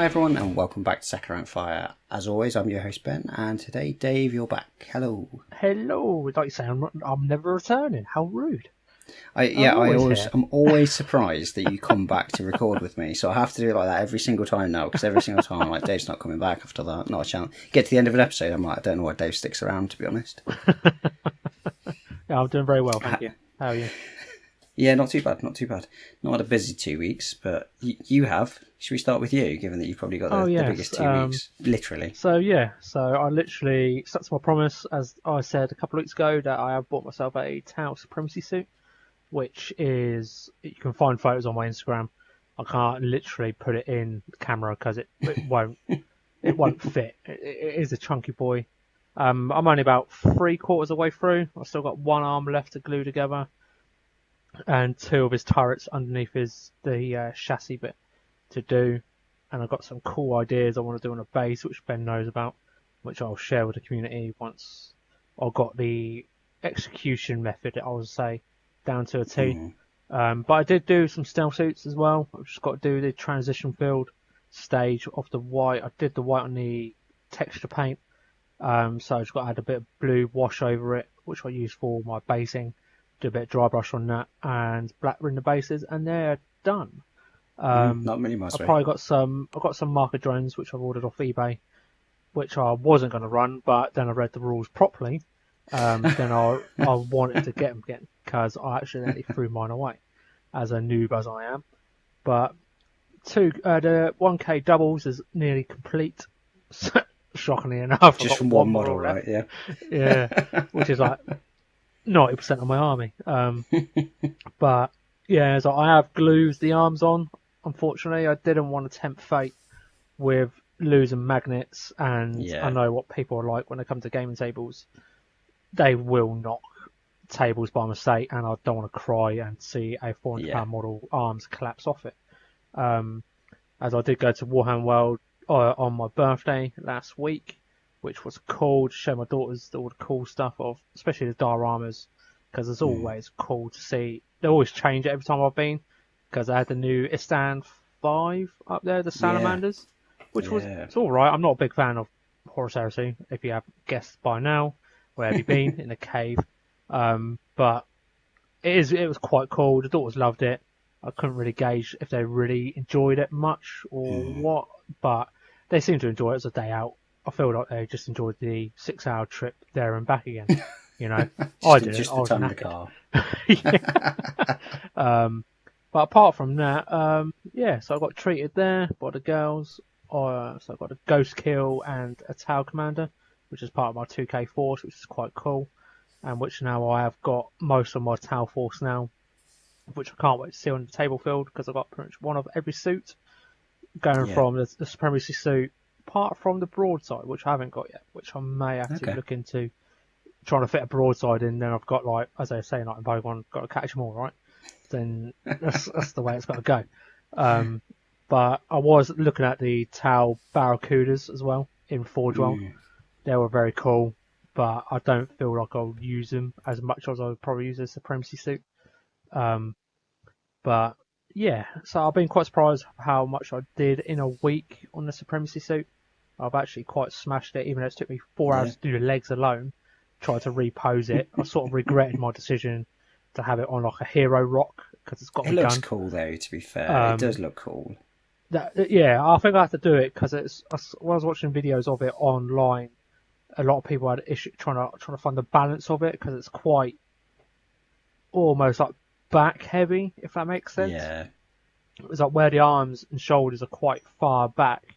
Hi everyone and welcome back to Second Rank Fire. As always, I'm your host Ben, and today, Dave, you're back. Hello. Hello. Like you say, I'm never returning. How rude. I'm always surprised that you come back to record with me, so I have to do it like that every single time now, because every single time I'm like, Dave's not coming back after that, not a chance. Get to the end of an episode, I'm like, I don't know why Dave sticks around, to be honest. Yeah, I'm doing very well, thank you. How are you? Yeah, not too bad. Not had a busy 2 weeks, but you have. Should we start with you, given that you've probably got the biggest 2 weeks, literally? So I literally stuck to my promise, as I said a couple of weeks ago, that I have bought myself a Tau Supremacy suit, which is, you can find photos on my Instagram. I can't literally put it in the camera because it won't fit. It is a chunky boy. I'm only about 3/4 of the way through. I've still got one arm left to glue together, and two of his turrets underneath the chassis bit to do. And I've got some cool ideas I want to do on a base, which Ben knows about, which I'll share with the community once I've got the execution method, I would say, down to a T. But I did do some stealth suits as well. I've just got to do the transition field stage of the white. I did the white on the texture paint, so I just got to add a bit of blue wash over it, which I use for my basing. Do a bit of dry brush on that and black ring the bases, and they're done. Not many miles away. I've got some marker drones which I've ordered off eBay, which I wasn't going to run, but then I read the rules properly. Then I wanted to get them again because I accidentally threw mine away, as a noob as I am. But the 1K doubles is nearly complete. Shockingly enough, just from one model, right? Yeah. Yeah, which is like 90% of my army. But yeah, so I have glued the arms on. Unfortunately, I didn't want to tempt fate with losing magnets, and I know what people are like when they come to gaming tables. They will knock tables by mistake, and I don't want to cry and see a £400 model arms collapse off it. As I did go to Warhammer World on my birthday last week, which was cool to show my daughters all the cool stuff of, especially the dioramas, because it's always cool to see. They always change it every time I've been, because I had the new Istan 5 up there, the Salamanders, which was, it's alright. I'm not a big fan of Horus Heresy, if you have guessed by now. Where have you been? In a cave. But it was quite cool. The daughters loved it. I couldn't really gauge if they really enjoyed it much or what, but they seemed to enjoy it as a day out. I feel like they just enjoyed the 6-hour trip there and back again. You know, I didn't. I was knackered. But apart from that, so I got treated there by the girls. So I got a Ghost Kill and a Tau Commander, which is part of my 2K force, which is quite cool, and which now I have got most of my Tau force now, which I can't wait to see on the table field, because I've got pretty much one of every suit, going from the Supremacy suit, apart from the broadside, which I haven't got yet, which I may have to look into, trying to fit a broadside in. Then I've got, like, as I was saying, like in Pokemon, got to catch them all, right? Then that's the way it's got to go. But I was looking at the Tau Barracudas as well in Forge World. They were very cool, but I don't feel like I'll use them as much as I would probably use a Supremacy suit. But yeah, so I've been quite surprised how much I did in a week on the Supremacy suit. I've actually quite smashed it, even though it took me 4 hours to do the legs alone. Tried to repose it. I sort of regretted my decision to have it on like a hero rock, because it's got it looks cool though, to be fair. It does look cool. I think I have to do it, because when I was watching videos of it online, a lot of people had issue trying to find the balance of it, because it's quite almost like back heavy, if that makes sense. Yeah. It's like where the arms and shoulders are quite far back,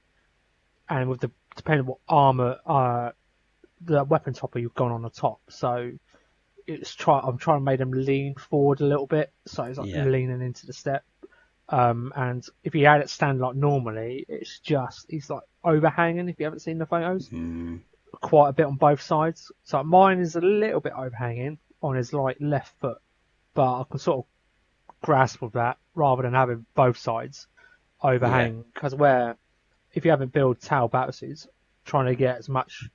and with depending on what armor, the weapon topper you've gone on the top. So I'm trying to make them lean forward a little bit, so it's like leaning into the step. And if you had it stand like normally, he's like overhanging. If you haven't seen the photos, quite a bit on both sides. So mine is a little bit overhanging on his like left foot, but I can sort of grasp with that rather than having both sides overhang. Because if you haven't built Tau battlesuits, trying to get as much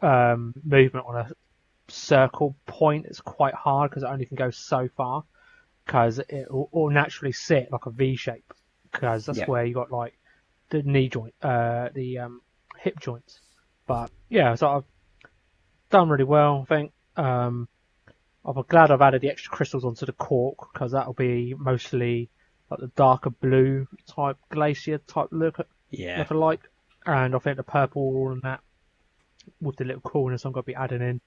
movement on a circle point is quite hard, because it only can go so far, because it will naturally sit like a V shape, because that's where you got like the knee joint, the hip joints. But yeah, so I've done really well, I think. I'm glad I've added the extra crystals onto the cork, because that'll be mostly like the darker blue type glacier type look alike. And I think the purple and that with the little coolness I'm going to be adding in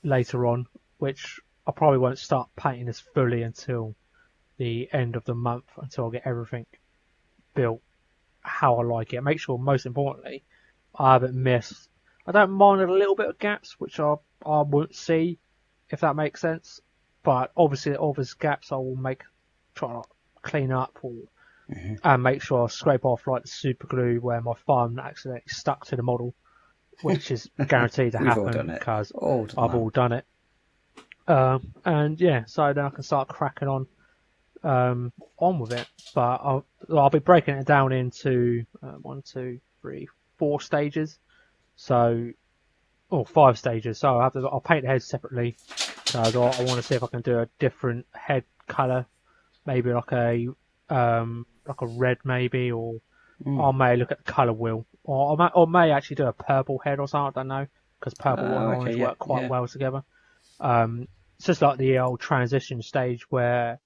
later on, which I probably won't start painting this fully until the end of the month, until I get everything built how I like it. Make sure, most importantly, I haven't missed. I don't mind a little bit of gaps, which I won't see, if that makes sense. But obviously, all those gaps I will try to clean up and make sure I scrape off like the super glue where my thumb accidentally stuck to the model, which is guaranteed to happen because I've all done it. And yeah, so then I can start cracking on with it. But I'll be breaking it down into 4 stages. So, 5 stages. So I'll paint the heads separately. So I want to see if I can do a different head colour, maybe like a red, maybe, or I may look at the colour wheel, or I may actually do a purple head or something. I don't know, because purple and orange work quite well together. It's just like the old transition stage where,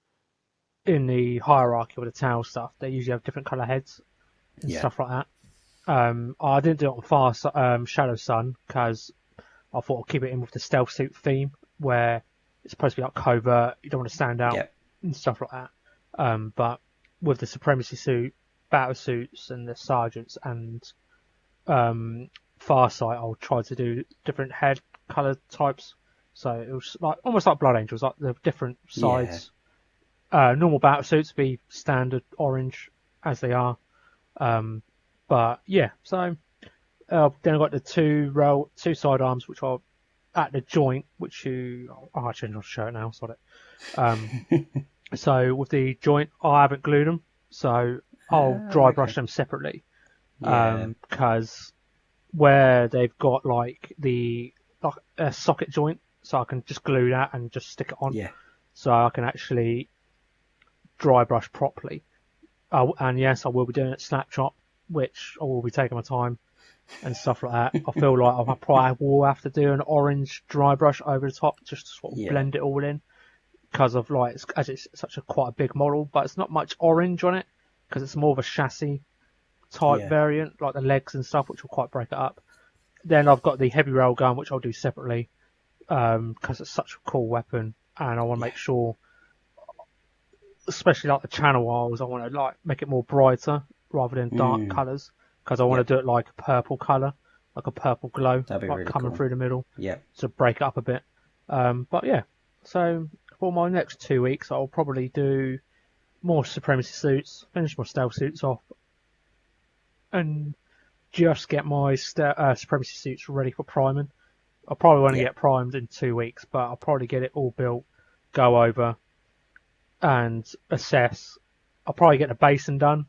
in the hierarchy with the tail stuff, they usually have different colour heads and stuff like that. I didn't do it on Shadow Sun because I thought I'd keep it in with the stealth suit theme, where it's supposed to be like covert, you don't want to stand out and stuff like that. But with the Supremacy suit, battle suits, and the sergeants and Farsight, I'll try to do different head colour types. So it was almost like Blood Angels, like the different sides. Normal battle suits be standard orange as they are. But yeah, so then I've got the two sidearms, which are at the joint, which actually I'll show it now, sorry. So with the joint, I haven't glued them, so I'll dry brush them separately. Because where they've got like a socket joint, so I can just glue that and just stick it on. So I can actually dry brush properly. And yes, I will be doing it snap chop, which I will be taking my time and stuff like that. I feel like I probably will have to do an orange dry brush over the top just to sort of blend it all in, because of it's such quite a big model, but it's not much orange on it because it's more of a chassis type variant, like the legs and stuff, which will quite break it up. Then I've got the heavy railgun, which I'll do separately because it's such a cool weapon, and I want to make sure, especially like the channel wires, I want to make it more brighter rather than dark colours, because I want to do it like a purple colour, like a purple glow, that'd be really coming cool through the middle, Yeah. to break it up a bit. But yeah, so for my next 2 weeks, I'll probably do more Supremacy suits, finish my stealth suits off, and just get my Supremacy suits ready for priming. I'll probably want to get primed in 2 weeks, but I'll probably get it all built, go over, and assess. I'll probably get the basin done,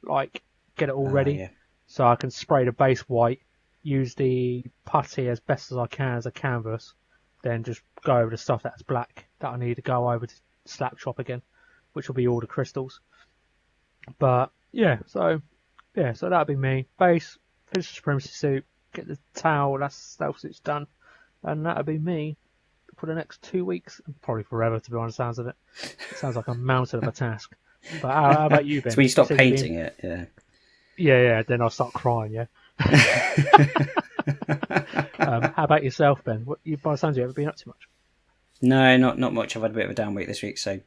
get it all ready, so I can spray the base white, use the putty as best as I can as a canvas, then just go over the stuff that's black that I need to go over to slap chop again, which will be all the crystals. But so that'll be me. Base, finish the Supremacy suit, get the towel, that's stealth suit's done, and that'll be me for the next 2 weeks, and probably forever, to be honest. Sounds of it. It sounds like a mountain of a task. But how about you, Ben? So when you stop painting it, yeah, then I'll start crying. Yeah. How about yourself, Ben? By the sounds, you ever been up too much? No, not much. I've had a bit of a down week this week, so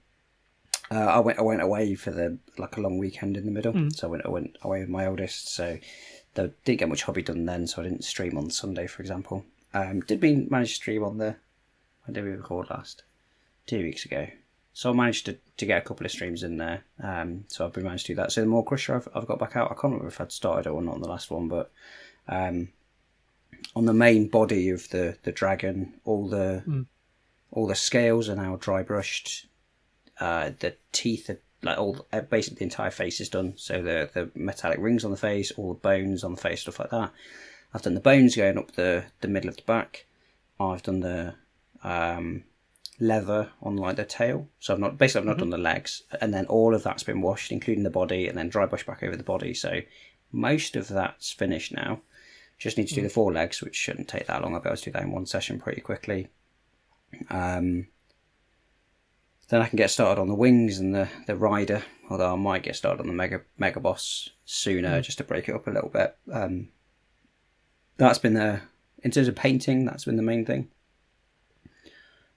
I went away for a long weekend in the middle. So I went away with my eldest, so didn't get much hobby done then. So I didn't stream on Sunday, for example. Did we manage to stream on when did we record last? 2 weeks ago. So I managed to get a couple of streams in there. So I've been managed to do that. So the Maw-Krusha I've got back out. I can't remember if I'd started it or not on the last one, but on the main body of the dragon, all the scales are now dry brushed. The teeth are basically the entire face is done. So the metallic rings on the face, all the bones on the face, stuff like that. I've done the bones going up the middle of the back. I've done the leather on the tail, so I've not done the legs, and then all of that's been washed, including the body, and then dry brush back over the body. So most of that's finished now. Just need to do the forelegs, which shouldn't take that long. I'll be able to do that in one session pretty quickly. Then I can get started on the wings and the rider, although I might get started on the mega boss sooner, just to break it up a little bit. That's been in terms of painting, that's been the main thing.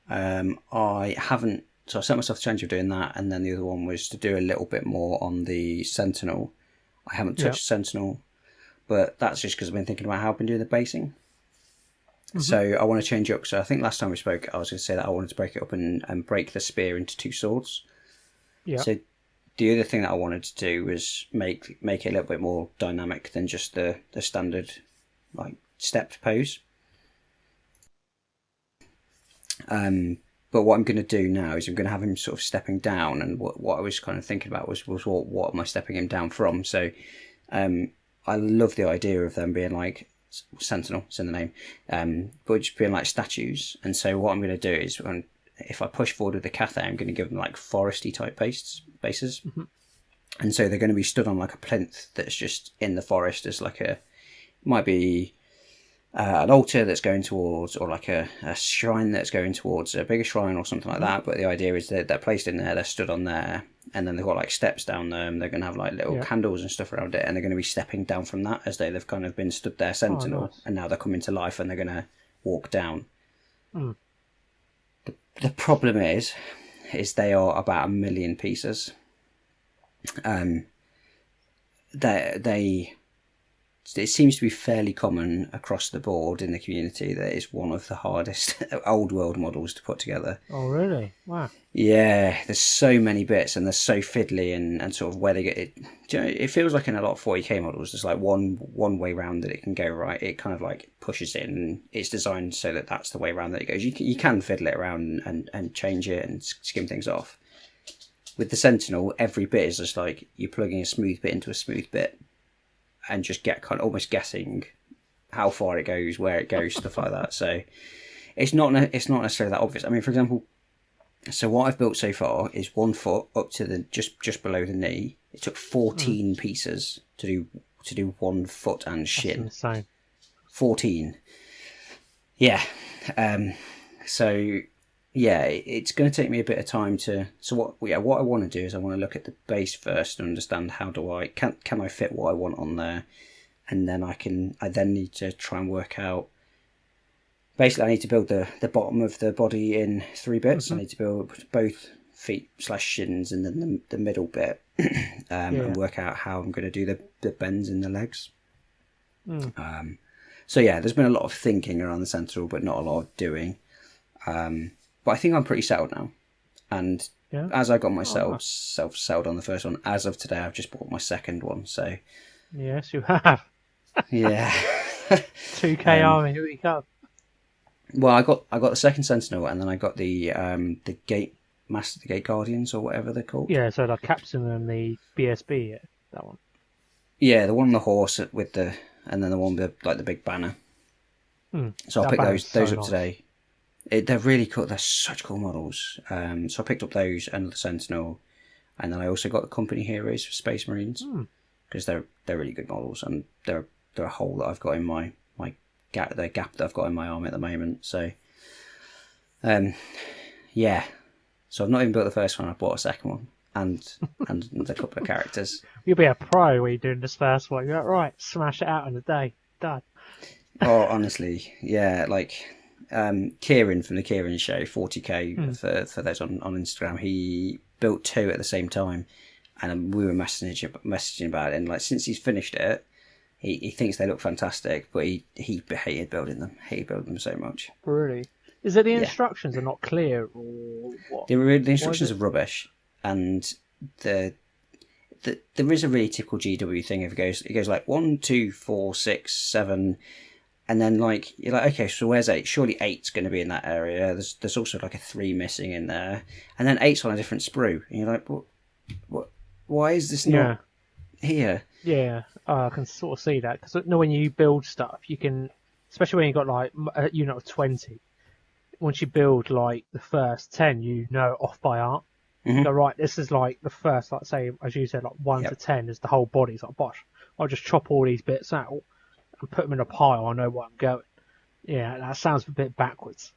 I haven't, so I set myself the challenge of doing that, and then the other one was to do a little bit more on the Sentinel. I haven't touched Sentinel, but that's just because I've been thinking about how I've been doing the basing. So I want to change up. So I think last time we spoke, I was going to say that I wanted to break it up and break the spear into 2 swords. Yeah. So the other thing that I wanted to do was make it a little bit more dynamic than just the standard like stepped pose. But what I'm going to do now is I'm going to have him sort of stepping down, and what I was kind of thinking about was what am I stepping him down from? So I love the idea of them being like Sentinel, it's in the name, but just being like statues. And so what I'm going to do is, if I push forward with the Cathay, I'm going to give them like foresty type bases. And so they're going to be stood on like a plinth that's just in the forest as like might be an altar that's going towards, or like a shrine that's going towards a bigger shrine or something like that. But the idea is that they're placed in there, they're stood on there, and then they've got like steps down them. They're going to have like little candles and stuff around it, and they're going to be stepping down from that as they've kind of been stood there Sentinel, nice. And now they're coming to life and they're going to walk down. The problem is they are about 1 million pieces. It seems to be fairly common across the board in the community that it's one of the hardest old world models to put together. Oh, really? Wow. Yeah, there's so many bits and they're so fiddly and sort of where they get it. You know, it feels like in a lot of 40k models, there's like one way round that it can go right. It kind of like pushes in. And it's designed so that that's the way around that it goes. You can fiddle it around and change it and skim things off. With the Sentinel, every bit is just like you're plugging a smooth bit into a smooth bit. And just get kind of almost guessing how far it goes, where it goes, stuff like that. So it's not necessarily that obvious. I mean, for example, so what I've built so far is 1 foot up to the just below the knee. It took 14 pieces to do 1 foot and shin. That's insane. 14. Yeah. So yeah, it's going to take me a bit of time to. So what I want to do is I want to look at the base first and understand how can I fit what I want on there, and then I then need to try and work out. Basically, I need to build the bottom of the body in 3 bits. I need to build both feet / shins and then the middle bit, and work out how I'm going to do the bends in the legs. So yeah, there's been a lot of thinking around the Sentinel, but not a lot of doing. But I think I'm pretty settled now. And as I got myself settled on the first one, as of today, I've just bought my second one. So yes, you have. Yeah. 2K army, here we go. Well, I got the second Sentinel, and then I got the Gate Master, the Gate Guardians, or whatever they're called. Yeah, so like Captain and the BSB, that one. Yeah, the one on the horse with and then the one with like the big banner. So I picked those up today. They're really cool. They're such cool models. So I picked up those and the Sentinel, and then I also got the Company Heroes for Space Marines because they're really good models, and they're a hole that I've got in my gap that I've got in my army at the moment. So, yeah. So I've not even built the first one. I bought a second one and a couple of characters. You'll be a pro when you're doing this first one. You're like, right, smash it out in a day. Done. Oh, honestly, yeah, like. Kieran from the Kieran Show, 40k for those on Instagram. He built 2 at the same time, and we were messaging about it. And like since he's finished it, he thinks they look fantastic, but he hated building them. Hated building them so much. Really? Is it the instructions are not clear, or what? The instructions are rubbish, and there is a really typical GW thing. If it goes like 1, 2, 4, 6, 7. And then, like, you're like, okay, so where's 8? Surely 8's going to be in that area. There's also, like, a 3 missing in there. And then 8's on a different sprue. And you're like, what? Why is this not here? Yeah, I can sort of see that. Because when you build stuff, you can, especially when you've got, like, a unit of 20, once you build, like, the first 10, you know off by heart. You go, right, this is, like, the first, like, say, as you said, like, 1 to 10 is the whole body. It's like, bosh. I'll just chop all these bits out and put them in a pile. I know where I'm going. Yeah, that sounds a bit backwards.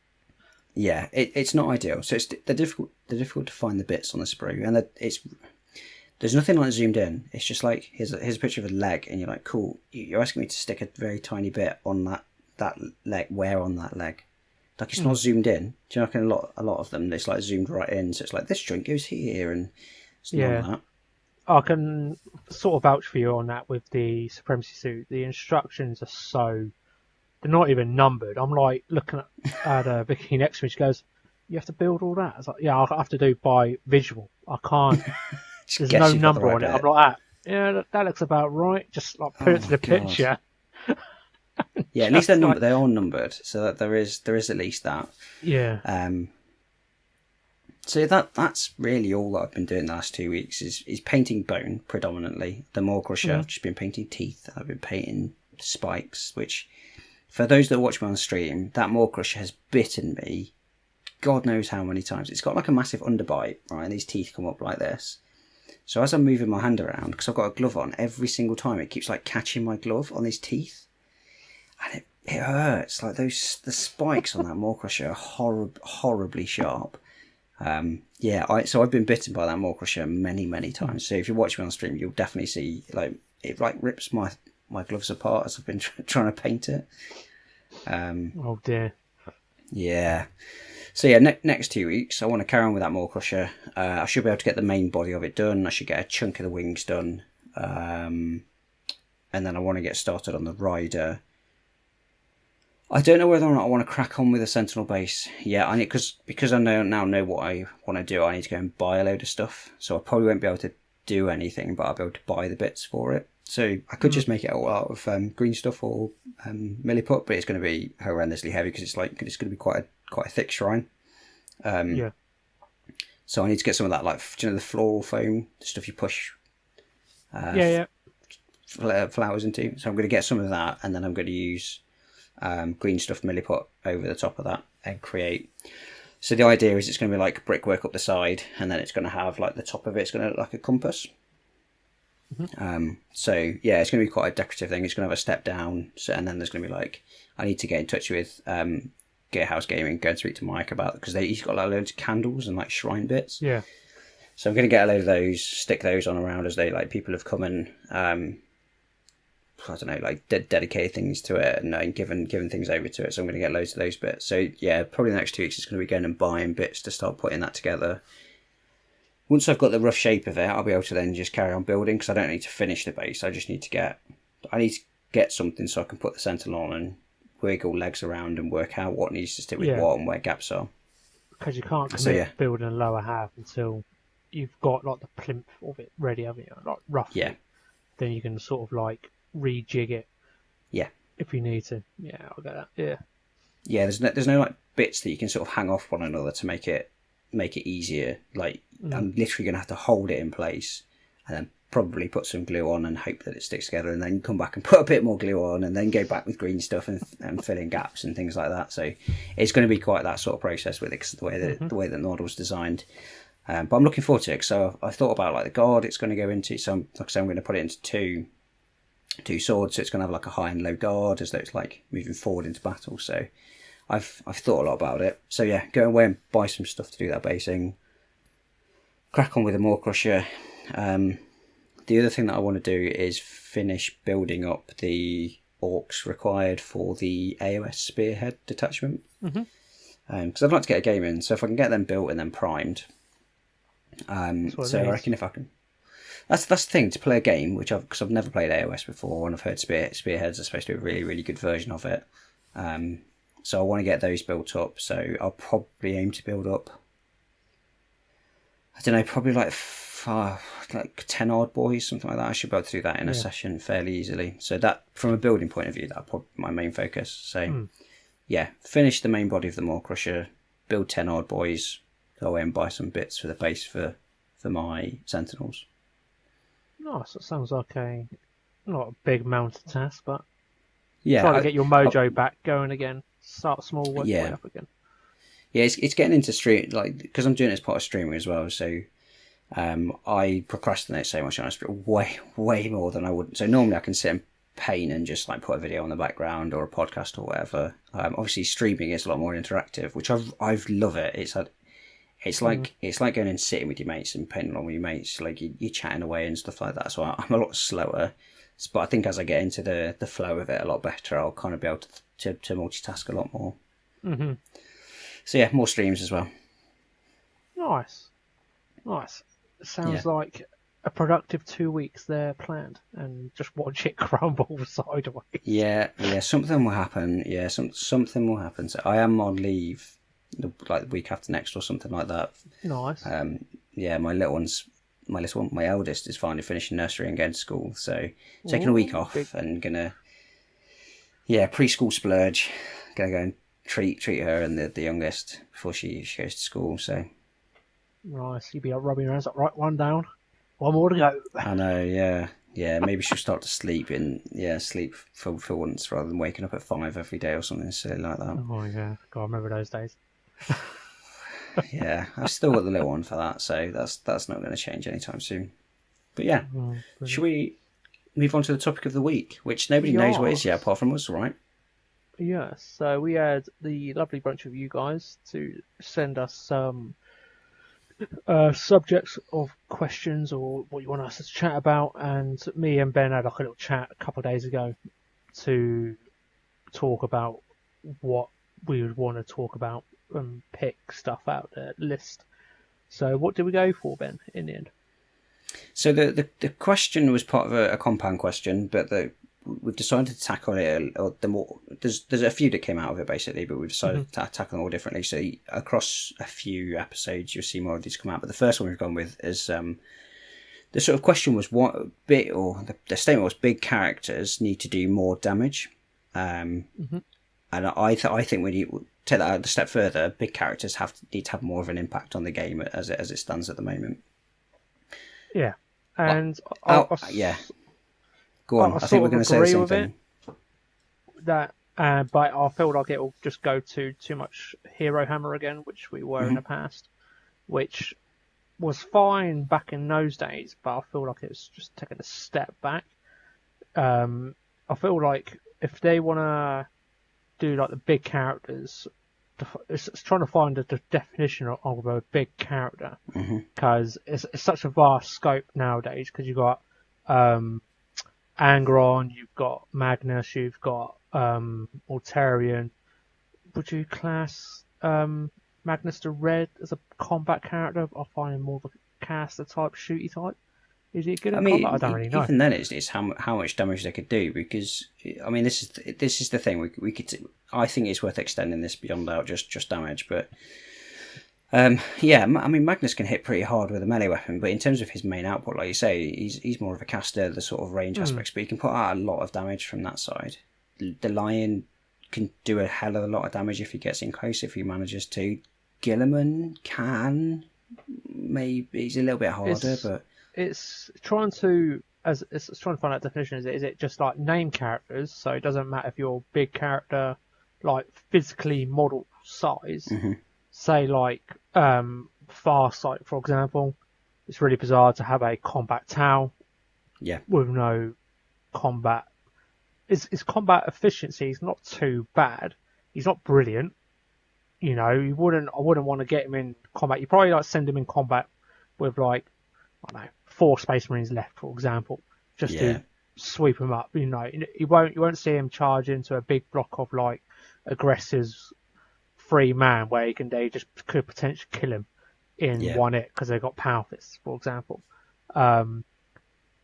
Yeah, it's not ideal. So they're difficult to find the bits on the sprue, and there's nothing like zoomed in. It's just like here's a picture of a leg, and you're like, cool. You're asking me to stick a very tiny bit on that leg. Where on that leg? Like it's not zoomed in. Do you know? A lot of them it's like zoomed right in. So it's like this joint goes here, and it's not like that. I can sort of vouch for you on that with the Supremacy suit. The instructions are they're not even numbered. I'm like looking at Vicky next to me. She goes, "You have to build all that." I was like, "Yeah, I'll have to do by visual. I can't." There's no number on it. I'm like, "Yeah, that looks about right." Just like put it to the picture. Yeah, at least they're numbered. They are numbered, so that there is at least that. Yeah. So that's really all that I've been doing the last 2 weeks is painting bone predominantly. The Maw Crusher, I've just been painting teeth. I've been painting spikes, which for those that watch me on stream, that Maw Crusher has bitten me God knows how many times. It's got like a massive underbite, right? And these teeth come up like this. So as I'm moving my hand around, because I've got a glove on, every single time it keeps like catching my glove on these teeth. And it hurts. Like the spikes on that Maw Crusher are horribly sharp. So I've been bitten by that Maw Crusher many, many times. So if you watch me on stream, you'll definitely see like it like rips my gloves apart as I've been trying to paint it. Oh dear. Yeah. So yeah, next 2 weeks I want to carry on with that Maw Crusher. I should be able to get the main body of it done. I should get a chunk of the wings done, and then I want to get started on the rider. I don't know whether or not I want to crack on with the Sentinel base. Yeah, I need because I now know what I want to do. I need to go and buy a load of stuff. So I probably won't be able to do anything, but I'll be able to buy the bits for it. So I could just make it all out of green stuff or milliput, but it's going to be horrendously heavy because it's going to be quite a thick shrine. Yeah. So I need to get some of that, like, do you know, the floral foam, the stuff you push. Flowers into. So I'm going to get some of that, and then I'm going to use green stuff milliput over the top of that and create. So the idea is it's going to be like brickwork up the side, and then it's going to have like the top of it's going to look like a compass. Mm-hmm. So yeah, it's going to be quite a decorative thing. It's going to have a step down, and then there's going to be like, I need to get in touch with Gatehouse Gaming, go and speak to Mike about, because he's got like loads of candles and like shrine bits. Yeah. So I'm going to get a load of those, stick those on around as they like people have come and I don't know, like dedicated things to it and given things over to it. So I'm going to get loads of those bits. So yeah, probably the next 2 weeks it's going to be going and buying bits to start putting that together. Once I've got the rough shape of it, I'll be able to then just carry on building, because I don't need to finish the base. I just need to get something so I can put the Sentinel on and wiggle legs around and work out what needs to stick with what and where gaps are. Because you can't commit building a lower half until you've got like the plinth of it ready, haven't you? Like roughly. Yeah. Then you can sort of like rejig it. Yeah. If you need to. Yeah, I'll get that. Yeah. Yeah, there's no like bits that you can sort of hang off one another to make it easier. Like I'm literally going to have to hold it in place and then probably put some glue on and hope that it sticks together, and then come back and put a bit more glue on and then go back with green stuff and fill in gaps and things like that. So it's going to be quite that sort of process with it, because the way that the model's designed. But I'm looking forward to it. So I thought about like the guard it's going to go into. So like I say, I'm going to put it into two swords. So it's going to have like a high and low guard as though it's like moving forward into battle. So I've thought a lot about it. So yeah, go away and buy some stuff to do that basing. Crack on with the Maw Crusher. The other thing that I want to do is finish building up the orcs required for the AOS Spearhead detachment. Because I'd like to get a game in. So if I can get them built and then primed. So I reckon if I can. That's the thing, to play a game, because I've never played AOS before, and I've heard Spearheads are supposed to be a really, really good version of it. So I want to get those built up. So I'll probably aim to build up, I don't know, probably like 10 odd boys, something like that. I should be able to do that in a session fairly easily. So that, from a building point of view, that's probably my main focus. So yeah, finish the main body of the Maw Crusher, build 10 odd boys, go away and buy some bits for the base for my Sentinels. Nice. That sounds like not a big mountain task, but try to get your mojo back going again. Start small, work your way up again. Yeah, it's getting into stream, like, because I'm doing it as part of streaming as well. So I procrastinate so much on Spirit, way more than I would. So normally I can sit and paint and just like put a video on the background or a podcast or whatever. Obviously streaming is a lot more interactive, which I've love it. It's like going and sitting with your mates and painting along with your mates. Like you're chatting away and stuff like that. So I'm a lot slower, but I think as I get into the flow of it a lot better, I'll kind of be able to multitask a lot more. Mm-hmm. So yeah, more streams as well. Nice. Sounds like a productive 2 weeks there planned, and just watch it crumble sideways. Yeah, something will happen. Yeah, something will happen. So I am on leave, like the week after next or something like that. Nice. Yeah, my eldest is finally finishing nursery and going to school, so taking a week off and gonna, preschool splurge. Gonna go and treat her and the youngest before she goes to school. So nice. You'd be rubbing your hands up. Right, one down. One more to go. I know, yeah. Maybe she'll start to sleep for once rather than waking up at 5 every day or something silly like that. Oh yeah, God, I remember those days. Yeah, I've still got the little one for that, so that's not going to change anytime soon. But yeah, should we move on to the topic of the week, which nobody knows what it is yet apart from us, right? Yes, so we had the lovely bunch of you guys to send us some subjects of questions or what you want us to chat about, and me and Ben had like a little chat a couple of days ago to talk about what we would want to talk about and pick stuff out the list. So what did we go for, Ben, in the end? So the question was part of a compound question, but we've decided to tackle it. There's a few that came out of it basically, but we've decided to tackle them all differently. So across a few episodes, you'll see more of these come out. But the first one we've gone with is the sort of question was the statement was big characters need to do more damage, and I think when you take that a step further, big characters need to have more of an impact on the game as it stands at the moment. Yeah, and yeah. Go on. I think we're going to say the same thing. But I feel like it will just go to too much Hero Hammer again, which we were in the past, which was fine back in those days, but I feel like it's just taking a step back. I feel like if they want to do like the big characters, it's trying to find the definition of a big character, because it's such a vast scope nowadays. Because you've got Angron, you've got Magnus, you've got Altarian. Would you class Magnus the Red as a combat character? I find him more of a caster type, shooty type. Is he good at combat? I don't really know. Even then, it's how much damage they could do, because I mean, this is the thing. We could. I think it's worth extending this beyond out just damage, but I mean, Magnus can hit pretty hard with a melee weapon, but in terms of his main output, like you say, he's more of a caster, the sort of range aspects, but he can put out a lot of damage from that side. The Lion can do a hell of a lot of damage if he gets in close, if he manages to. Guilliman can, maybe he's a little bit harder, but it's trying to find out definition. Is it just like name characters? So it doesn't matter if you're a big character, like physically model size. Say like Farsight, for example. It's really bizarre to have a combat Tau. Yeah. With no combat. His combat efficiency is not too bad. He's not brilliant. You know, I wouldn't want to get him in combat. You probably like send him in combat with like, I don't know, 4 Space Marines left, for example, just to sweep him up. You know, you won't see him charge into a big block of like aggressive 3-man where they just could potentially kill him in one hit because they've got power fists, for example.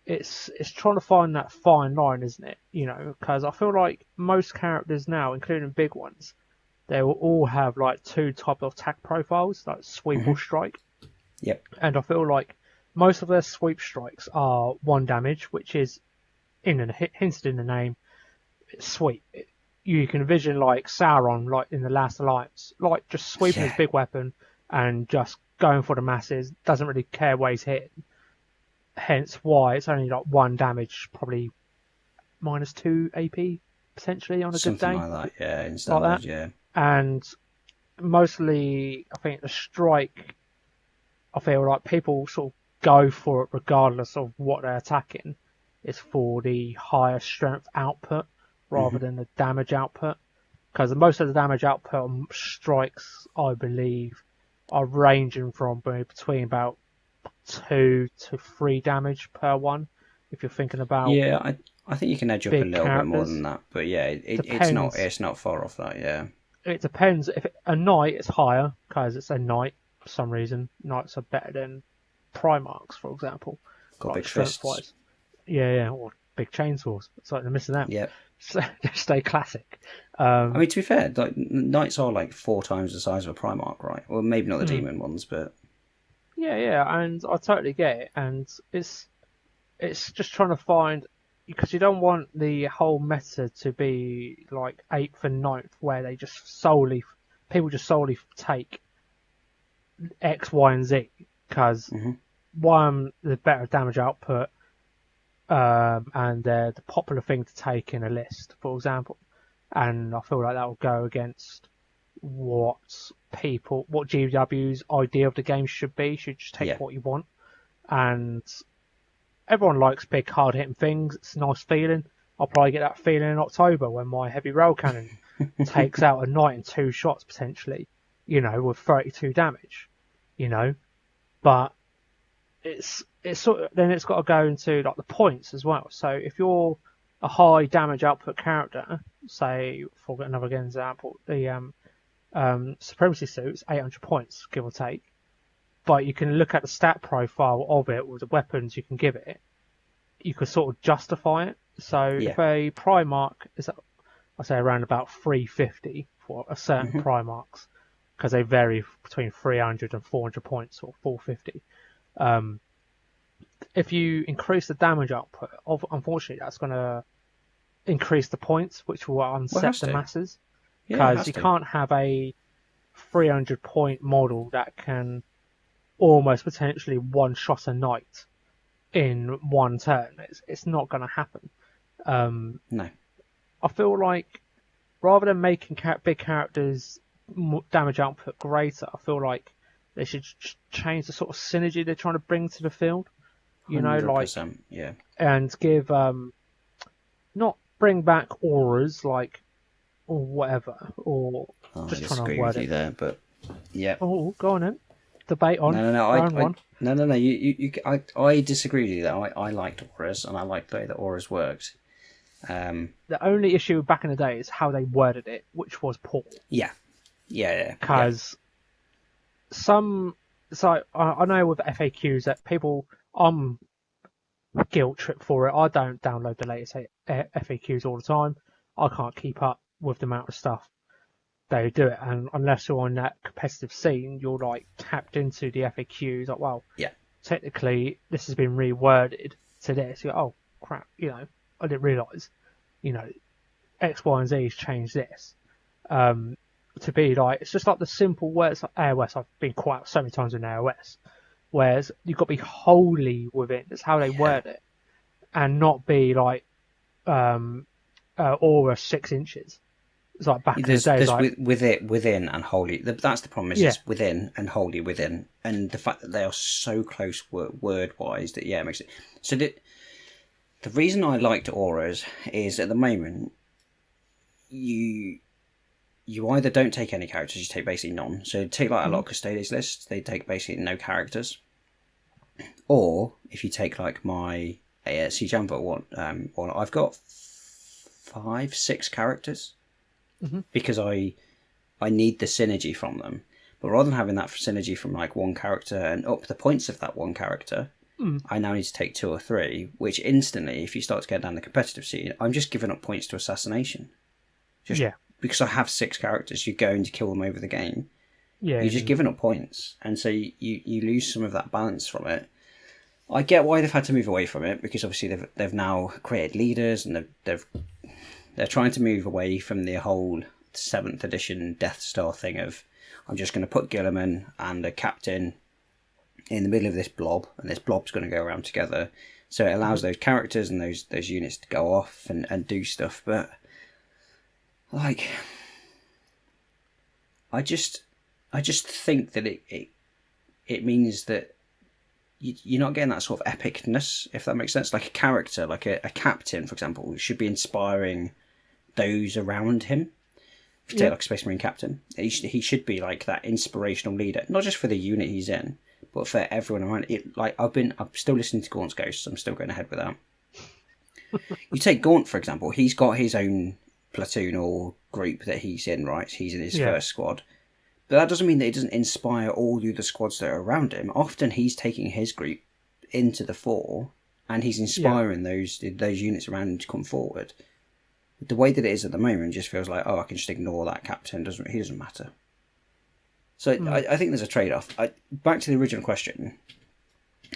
It's trying to find that fine line, isn't it? You know, because I feel like most characters now, including big ones, they will all have like 2 types of attack profiles, like sweep or strike. Yep. And I feel like most of their sweep strikes are 1 damage, which is hinted in the name. It's sweep. You can envision like Sauron, like in the Last Alliance, like just sweeping his big weapon and just going for the masses. Doesn't really care where he's hit. Hence why it's only like 1 damage, probably -2 AP potentially on a good day. Something like that, yeah. In standard, like that. Yeah. And mostly, I think the strike, I feel like people sort of go for it regardless of what they're attacking is for the higher strength output rather than the damage output. Because most of the damage output on strikes, I believe, are ranging from between about 2 to 3 damage per one. If you're thinking about I think you can edge up a big little bit more characters. than that, but yeah, Depends. it's not far off that. Yeah, It depends. If a knight is higher because it's a knight for some reason, knights are better than Primarchs, for example. got Like big strength fists. wise. Yeah, or big chainsaws. It's like they're missing out. Yeah. So just stay classic. I mean, to be fair, like knights are like 4 times the size of a Primarch, right? Well, maybe not the demon ones, but Yeah, and I totally get it. And it's just trying to find, because you don't want the whole meta to be like 8th and 9th, where they just people just solely take X, Y, and Z, because one, the better damage output, and they're the popular thing to take in a list, for example. And I feel like that will go against what GW's idea of the game should be. You should just take what you want. And everyone likes big, hard-hitting things. It's a nice feeling. I'll probably get that feeling in October when my heavy rail cannon takes out a knight in 2 shots, potentially, with 32 damage, But it's sort of, then it's got to go into like the points as well. So if you're a high damage output character, say for another example, the Supremacy Suit's 800 points, give or take. But you can look at the stat profile of it with the weapons you can give it. You could sort of justify it. So if a Primarch is, I say, around about 350 for a certain Primarchs, because they vary between 300 and 400 points, or 450. If you increase the damage output, unfortunately, that's going to increase the points, which will unset the masses. Because you can't have a 300 point model that can almost potentially one-shot a knight in one turn. It's not going to happen. No. I feel like rather than making big characters damage output greater, I feel like they should change the sort of synergy they're trying to bring to the field. 100%, and give not bring back auras or whatever, or just trying to word it there, but yeah. Oh, go on then. Debate on. No. I disagree with you there. I liked auras, and I liked the way that auras worked. The only issue back in the day is how they worded it, which was poor. Yeah. Because I know with FAQs that people, I'm guilt trip for it. I don't download the latest FAQs all the time. I can't keep up with the amount of stuff they do it, and unless you're on that competitive scene, you're like tapped into the FAQs. Like, well, technically this has been reworded to this. You go, oh crap, I didn't realise, X, Y, and Z has changed this. To be like, it's just like the simple words like AOS. I've been caught out so many times in AOS, whereas you've got to be wholly within. That's how they word it, and not be like aura 6 inches. It's like back in the day, like within and wholly. That's the problem. Is it's within and wholly within, and the fact that they are so close word wise that it makes it. So the reason I liked auras is at the moment you either don't take any characters, you take basically none. So take like a lot of Custodians lists, they take basically no characters. Or if you take like my Siege Anvil one, I've got 5-6 characters. Because I need the synergy from them. But rather than having that synergy from like one character and up the points of that one character, I now need to take 2 or 3, which instantly, if you start to get down the competitive scene, I'm just giving up points to assassination. Because I have 6 characters, you're going to kill them over the game. You're just giving up points. And so you lose some of that balance from it. I get why they've had to move away from it, because obviously they've now created leaders, and they're trying to move away from the whole 7th edition Death Star thing of, I'm just going to put Guilliman and a captain in the middle of this blob, and this blob's going to go around together. So it allows those characters and those units to go off and do stuff. But like, I just think that it means that you're not getting that sort of epicness, if that makes sense. Like a character, like a captain, for example, should be inspiring those around him. If you take like a Space Marine captain, he should be like that inspirational leader, not just for the unit he's in, but for everyone around it. Like I'm still listening to Gaunt's Ghosts. I'm still going ahead with that. You take Gaunt, for example. He's got his own platoon or group that he's in, right? He's in his first squad. But that doesn't mean that he doesn't inspire all the other squads that are around him. Often he's taking his group into the fore, and he's inspiring those units around him to come forward. The way that it is at the moment just feels like, I can just ignore that captain. He doesn't matter. So I think there's a trade-off. Back to the original question.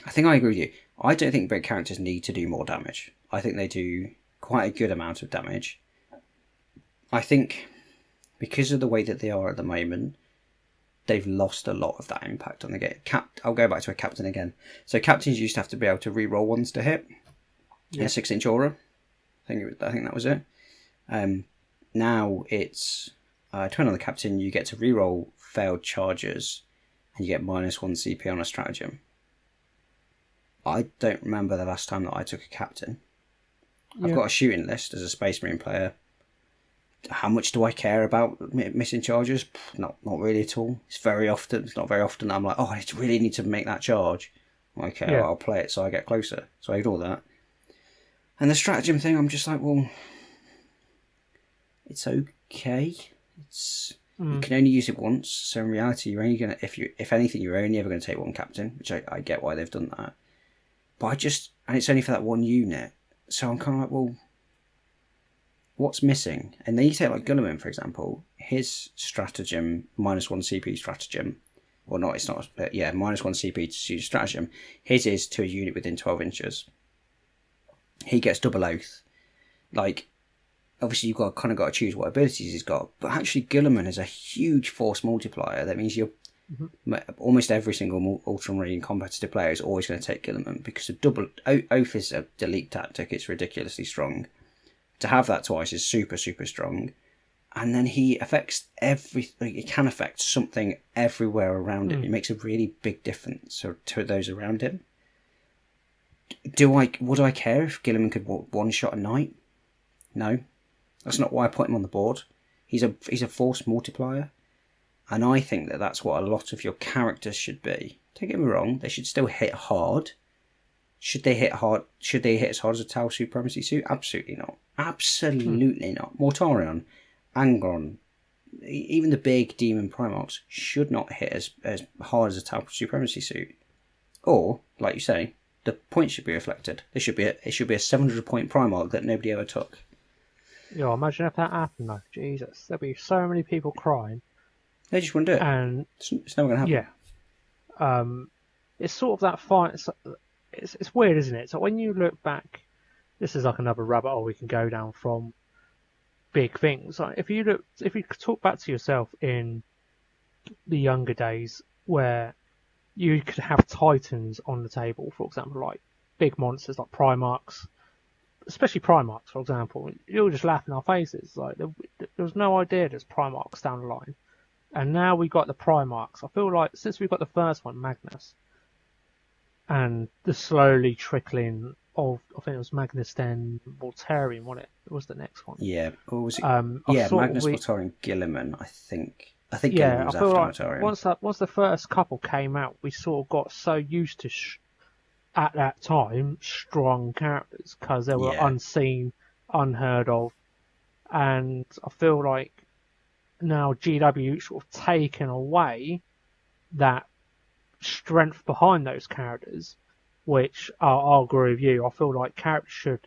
I think I agree with you. I don't think big characters need to do more damage. I think they do quite a good amount of damage. I think because of the way that they are at the moment, they've lost a lot of that impact on the game. I'll go back to a captain again. So captains used to have to be able to re-roll ones to hit in a 6-inch aura. I think that was it. Now it's depending on the captain, you get to re-roll failed charges, and you get -1 CP on a stratagem. I don't remember the last time that I took a captain. I've got a shooting list as a Space Marine player. How much do I care about missing charges? Not really at all. It's not very often I'm like, I really need to make that charge. Okay, I'll play it so I get closer. So I ignore that. And the stratagem thing, I'm just like, well, it's okay. You can only use it once. So in reality, you're only gonna, if anything, you're only ever going to take one captain, which I get why they've done that. But and it's only for that one unit. So I'm kind of like, well, what's missing? And then you take like Gulliman, for example, his stratagem, -1 CP stratagem, or not, it's not, but yeah, -1 CP to use stratagem. His is to a unit within 12 inches. He gets double oath. Like, obviously you've got to choose what abilities he's got, but actually Gulliman is a huge force multiplier. That means almost every single Ultramarine competitive player is always going to take Gulliman, because a double oath is a delete tactic. It's ridiculously strong. To have that twice is super, super strong. And then he affects it can affect something everywhere around him. It makes a really big difference to those around him. Would I care if Gilliman could one-shot a knight? No. That's not why I put him on the board. He's a force multiplier. And I think that that's what a lot of your characters should be. Don't get me wrong, they should still hit hard. Should they hit hard? Should they hit as hard as a Tau Supremacy suit? Absolutely not. Absolutely not. Mortarion, Angron, even the big demon Primarchs should not hit as hard as a Tau Supremacy suit. Or, like you say, the points should be reflected. It should be a 700-point Primarch that nobody ever took. Yeah, imagine if that happened though. Jesus, there'd be so many people crying. They just wouldn't do it. And it's never going to happen. Yeah. It's sort of that fight. It's weird, isn't it? So when you look back, this is like another rabbit hole we can go down from big things. Like if you talk back to yourself in the younger days where you could have Titans on the table, for example, like big monsters like Primarchs, especially Primarchs, for example, you were just laughing our faces. Like there was no idea there's Primarchs down the line. And now we got the Primarchs. I feel like since we got the first one, Magnus, and the slowly trickling of, I think it was Magnus, then Mortarion, wasn't it? It was the next one. Yeah. Or was it? Magnus, Mortarion, Gilliman, I think. Gilliman was after Mortarion. Once the first couple came out, we sort of got so used to, at that time, strong characters, because they were unseen, unheard of. And I feel like now GW sort of taken away that strength behind those characters, which I'll agree with you. I feel like characters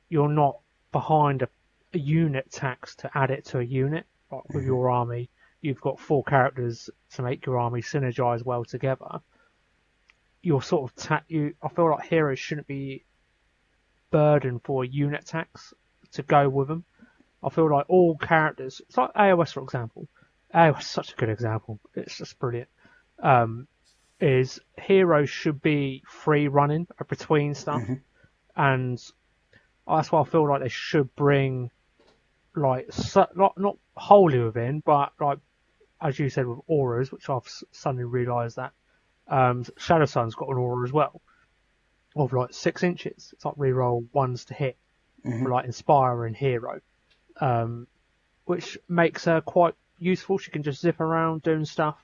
you're not behind a unit tax to add it to a unit. Like with your army, you've got 4 characters to make your army synergize well together. You're sort of I feel like heroes shouldn't be burdened for a unit tax to go with them. I feel like all characters, it's like AOS, for example. AOS is such a good example. It's just brilliant. Is heroes should be free running between stuff. And that's why I feel like they should bring, like, not wholly within, but like, as you said, with auras, which I've suddenly realised that Shadow Sun's got an aura as well of like 6 inches. It's like reroll ones to hit for like Inspire and Hero, which makes her quite useful. She can just zip around doing stuff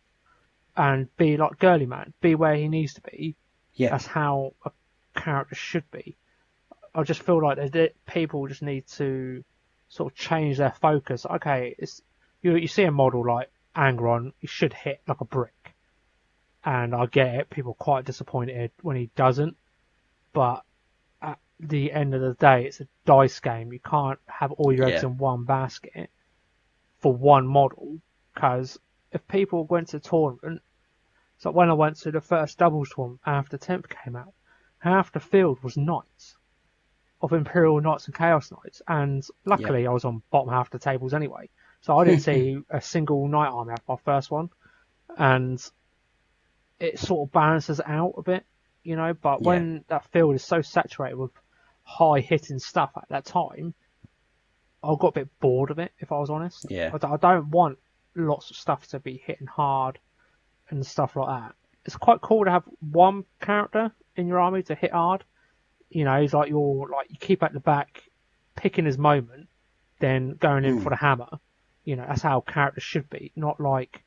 and be like Girly Man, be where he needs to be. Yeah. That's how a character should be. I just feel like people just need to sort of change their focus. Okay, you see a model like Angron, he should hit like a brick. And I get it, people are quite disappointed when he doesn't. But at the end of the day, it's a dice game. You can't have all your eggs in one basket for one model. Because if people went to the tournament, so when I went to the first doubles tournament after 10th came out, half the field was Knights of Imperial Knights and Chaos Knights, and luckily I was on bottom half of the tables anyway, so I didn't see a single Knight army after my first one, and it sort of balances out a bit, you know. But when that field is so saturated with high hitting stuff at that time, I got a bit bored of it, if I was honest. I don't want lots of stuff to be hitting hard and stuff like that. It's quite cool to have one character in your army to hit hard. You know, he's like you keep at the back, picking his moment, then going in for the hammer. You know, that's how characters should be, not like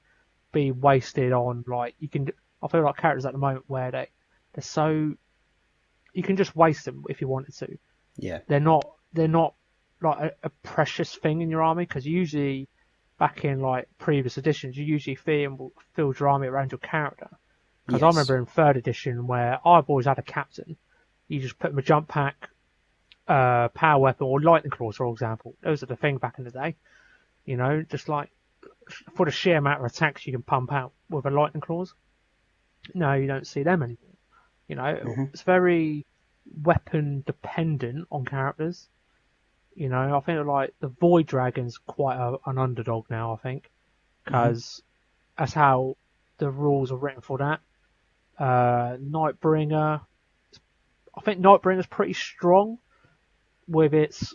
be wasted on like you can. I feel like characters at the moment where they're so you can just waste them if you wanted to. Yeah, they're not like a precious thing in your army, because usually back in like previous editions you usually field your army around your character. Because I remember in 3rd edition where I've always had a captain. You just put them a jump pack, power weapon, or lightning claws, for example. Those are the thing back in the day. You know, just like for the sheer amount of attacks you can pump out with a lightning claws. No, you don't see them anymore. You know, it's very weapon dependent on characters. You know, I think like the Void Dragon's quite an underdog now, I think. Because that's how the rules are written for that. Nightbringer, I think Nightbringer's pretty strong with its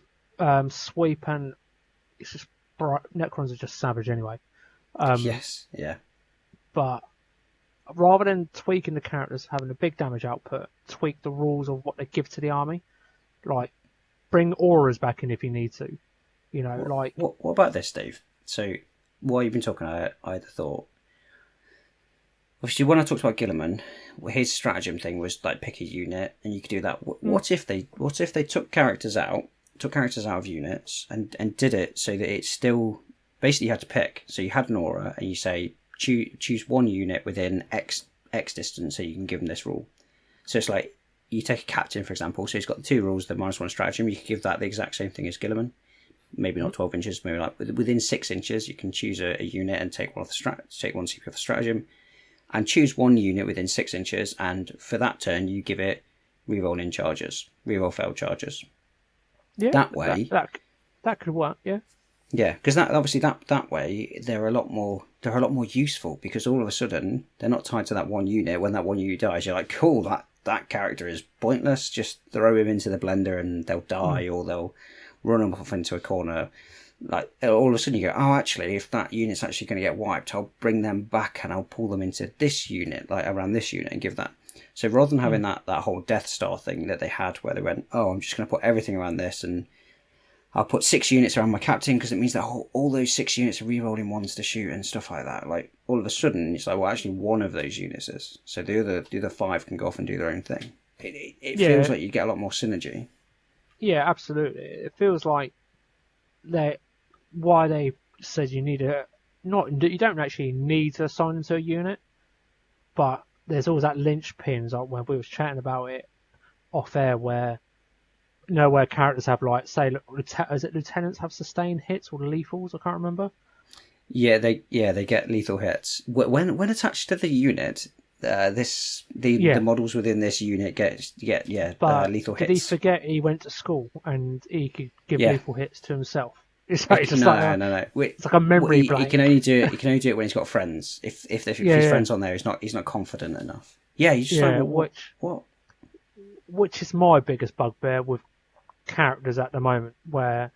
sweep, and it's just Necrons are just savage anyway. But rather than tweaking the characters having a big damage output, tweak the rules of what they give to the army. Like bring auras back in if you need to. You know, what about this, Dave? So while you've been talking, I had a thought. Obviously, when I talked about Guilliman, his stratagem thing was like pick a unit, and you could do that. What if they took characters out of units, and did it so that it's still basically you had to pick. So you had an aura, and you say choose one unit within X distance, so you can give them this rule. So it's like you take a captain, for example. So he's got the 2 rules, the -1 stratagem. You could give that the exact same thing as Guilliman. Maybe not 12 inches, maybe like within 6 inches. You can choose a unit and take one CP off the stratagem. And choose one unit within 6 inches, and for that turn, you give it reroll in charges, reroll failed charges. Yeah, that way, that could work. Yeah, because that way they're a lot more useful, because all of a sudden they're not tied to that one unit. When that one unit dies, you're like, cool, that character is pointless. Just throw him into the blender and they'll die, or they'll run them off into a corner. Like all of a sudden you go, oh, actually, if that unit's actually going to get wiped, I'll bring them back and I'll pull them into this unit, like around this unit, and give that. So rather than having that whole Death Star thing that they had, where they went, oh, I'm just going to put everything around this, and I'll put 6 units around my captain, because it means that all those 6 units are rerolling ones to shoot and stuff like that. Like all of a sudden it's like, well, actually one of those units is, so the other 5 can go off and do their own thing. It feels like you get a lot more synergy. Yeah, absolutely. It feels like why they said you don't actually need to assign them to a unit, but there's always that linchpin, like when we was chatting about it off air, where characters have like, say, is it lieutenants have sustained hits or lethals? I can't remember. Yeah, they get lethal hits when attached to the unit. The models within this unit get lethal hits. Did he forget he went to school and he could give lethal hits to himself? It's no. It's like a memory blank. He can only do it when he's got friends. If his friends on there, he's not confident enough. Yeah, he's just like, what? Which is my biggest bugbear with characters at the moment, where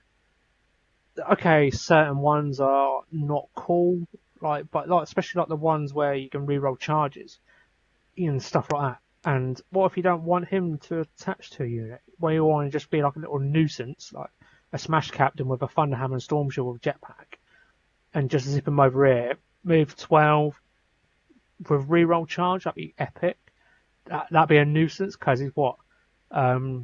certain ones are not cool, but especially like the ones where you can reroll charges. and stuff like that. And what if you don't want him to attach to a unit? Where you want to just be like a little nuisance, like a Smash Captain with a Thunderhammer and Storm Shield with a jetpack, and just zip him over here, move 12 with reroll charge, that'd be epic. That'd be a nuisance, because he's what? I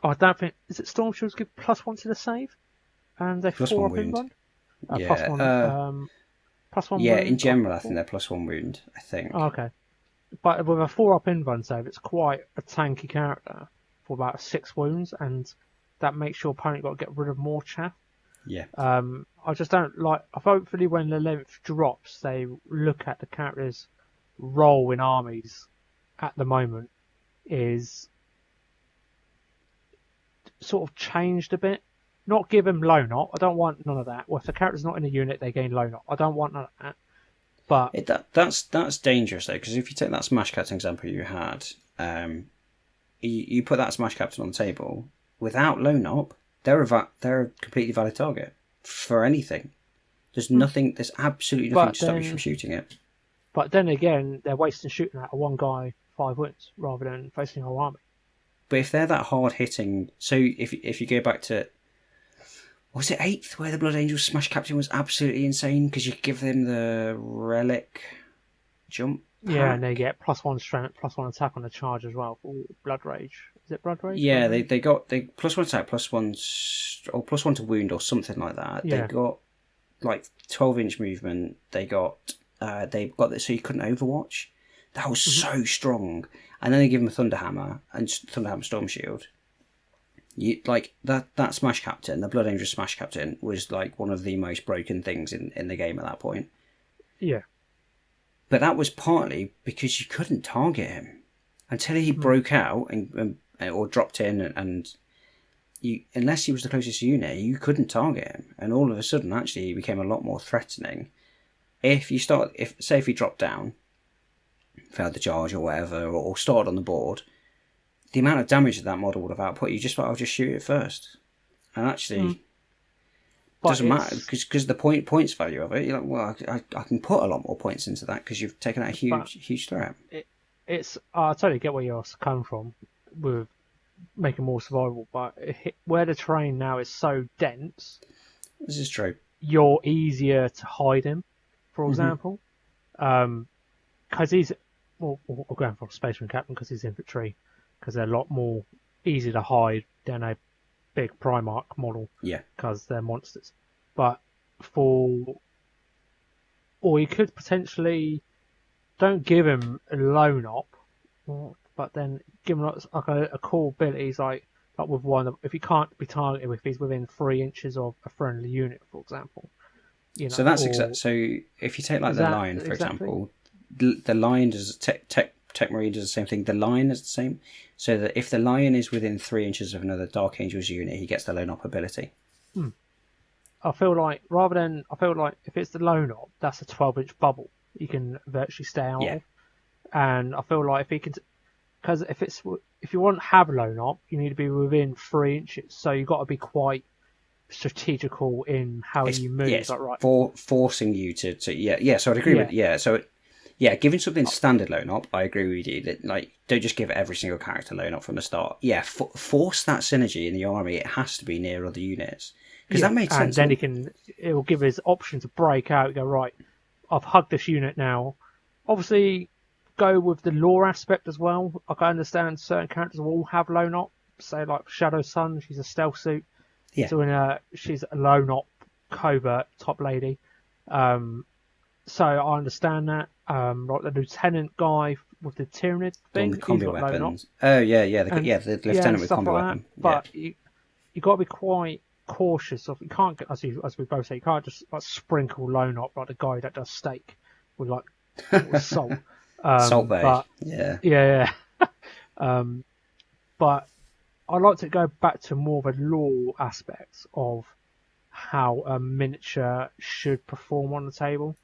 don't think, is it Storm Shields give +1 to the save? And they Plus 4 one up in wound. run? Yeah. +1 Yeah, wound. in general, I think they're +1 wound. I think. Oh, okay. But with a 4 up in run save, it's quite a tanky character for about 6 wounds, and that makes your opponent got to get rid of more chaff. Yeah. I just don't like. Hopefully, when the length drops, they look at the character's role in armies at the moment is sort of changed a bit. Not give him low knot. I don't want none of that. Well, if the character's not in a unit, they gain low knot. I don't want none of that. But That's dangerous though, because if you take that Smash Captain example you had, you put that Smash Captain on the table without low knot, they're a completely valid target for anything. There's nothing. There's absolutely nothing to stop you from shooting it. But then again, they're wasting shooting at a one guy 5 wounds rather than facing a whole army. But if they're that hard hitting, so if you go back to, was it 8th where the Blood Angel Smash Captain was absolutely insane because you could give them the relic jump pack? Yeah, and they get +1 strength, +1 attack on the charge as well for Blood Rage. Is it Blood Rage? Yeah, they got +1 attack, +1 to wound or something like that. Yeah. They got like 12-inch movement. They got this, so you couldn't Overwatch. That was so strong. And then they give him a Thunderhammer and Thunderhammer Storm Shield. You like that Smash Captain, the Blood Angel Smash Captain, was like one of the most broken things in the game at that point. Yeah. But that was partly because you couldn't target him until he broke out and or dropped in, and you, unless he was the closest unit, you couldn't target him. And all of a sudden, actually, he became a lot more threatening. If he dropped down, failed the charge or whatever, or started on the board, the amount of damage that model would have output, you just thought, I'll just shoot it first. And actually, doesn't matter, because the points value of it, you're like, well, I can put a lot more points into that because you've taken out a huge threat. I totally get where you're coming from with making more survivable, but where the terrain now is so dense, this is true. You're easier to hide him, for example. Because he's, well, we're going for Space Marine Captain because he's infantry, because they're a lot more easy to hide than a big Primarch model. Yeah. Because they're monsters. But or you could potentially, don't give him a low knot, but then give him like a cool ability, like with one, if he can't be targeted if he's within 3 inches of a friendly unit, for example. You know, so that's so if you take like the Lion, for example, the Lion does Tech Marine does the same thing. The Lion is the same, so that if the Lion is within 3 inches of another Dark Angels unit, he gets the low knot ability. I feel like if it's the low knot, that's a 12-inch bubble you can virtually stay out of. And I feel like if he can, because if you want to have low knot, you need to be within 3 inches. So you've got to be quite strategical in how you move. Yes, right? Forcing you to. So I'd agree with So giving something standard low knot, I agree with you. That, like, don't just give every single character low knot from the start. Yeah, force that synergy in the army. It has to be near other units because that makes sense. And then it will give his option to break out. Go, right, I've hugged this unit now. Obviously, go with the lore aspect as well. I can understand certain characters will have low knot. Say like Shadow Sun, she's a stealth suit. Yeah. So she's a low knot covert top lady. So I understand that. Like the lieutenant guy with the Tyranid thing, the combi he's got weapons. low knot. Oh the lieutenant with combi weapon. But you got to be quite cautious of. You can't get, as we both say, you can't just like sprinkle low knot like the guy that does steak with like with salt. Salt Bay. But, yeah. But I'd like to go back to more of a lore aspect of how a miniature should perform on the table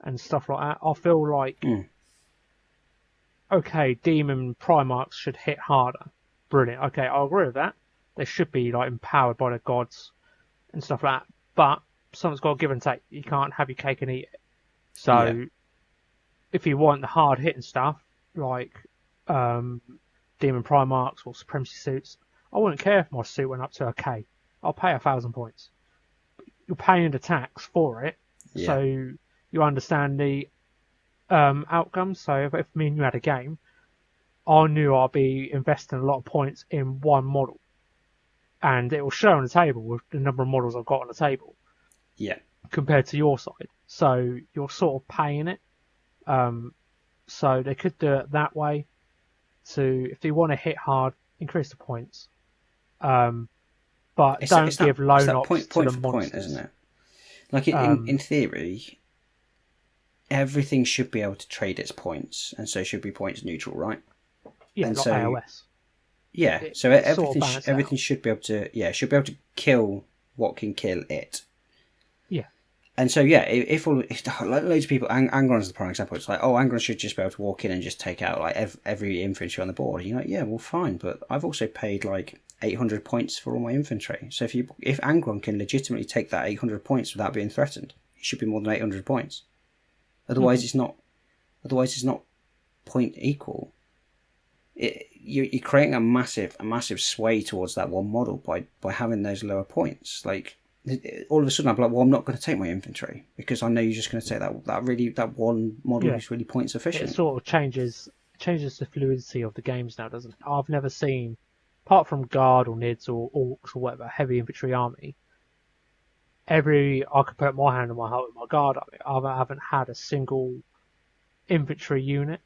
and stuff like that. I feel like, okay, Demon Primarchs should hit harder. Brilliant. Okay, I'll agree with that. They should be like empowered by the gods and stuff like that. But something's got to give and take. You can't have your cake and eat it. So if you want the hard hitting stuff, like Demon Primarchs or Supremacy suits, I wouldn't care if my suit went up to a K. I'll pay 1,000 points. You're paying the tax for it, so you understand the outcomes. So if me and you had a game, I knew I'd be investing a lot of points in one model, and it will show on the table with the number of models I've got on the table. Yeah. Compared to your side, so you're sort of paying it. So they could do it that way. To if they want to hit hard, increase the points. But don't give loan ops point to the for monsters. Point, isn't it? Like in theory, everything should be able to trade its points, and so should be points neutral, right? Yeah, and like so, AOS. Yeah, so everything should be able to kill what can kill it. Yeah. And so if loads of people, Angron's the prime example. It's like, oh, Angron should just be able to walk in and just take out like every infantry on the board. You're like, yeah, well, fine, but I've also paid like 800 points for all my infantry. So if Angron can legitimately take that 800 points without being threatened, it should be more than 800 points. Otherwise, it's not. Otherwise, it's not point equal. You're creating a massive sway towards that one model by having those lower points. Like all of a sudden, I'm like, well, I'm not going to take my infantry because I know you're just going to take that one model who's really point efficient. It sort of changes the fluidity of the games now, doesn't it? I've never seen, apart from Guard or Nids or Orcs or whatever, heavy infantry army. I could put my hand on my heart with my Guard army. I haven't had a single infantry unit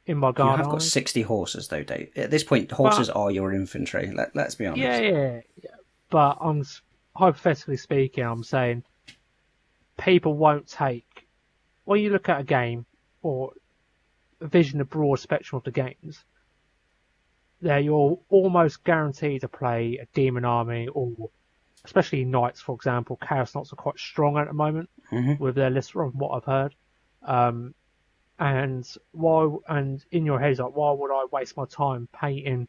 in my Guard army. You have got 60 horses though, Dave. At this point, horses are your infantry. Let's be honest. Yeah. But hypothetically speaking, I'm saying people won't take. When you look at a game or vision the broad spectrum of the games, there you're almost guaranteed to play a demon army, or especially knights, for example. Chaos Knights are quite strong at the moment with their list from what I've heard. And in your head is like, why would I waste my time painting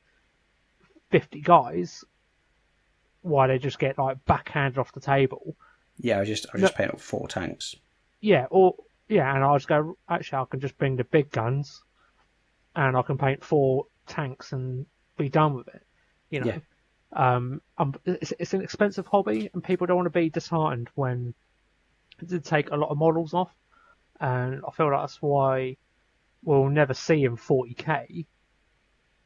50 guys? Why they just get like backhanded off the table? Yeah, I just paint up 4 tanks. Yeah, and I'll just go. Actually, I can just bring the big guns, and I can paint 4 tanks and be done with it. You know, it's an expensive hobby, and people don't want to be disheartened when they take a lot of models off. And I feel like that's why we'll never see him 40k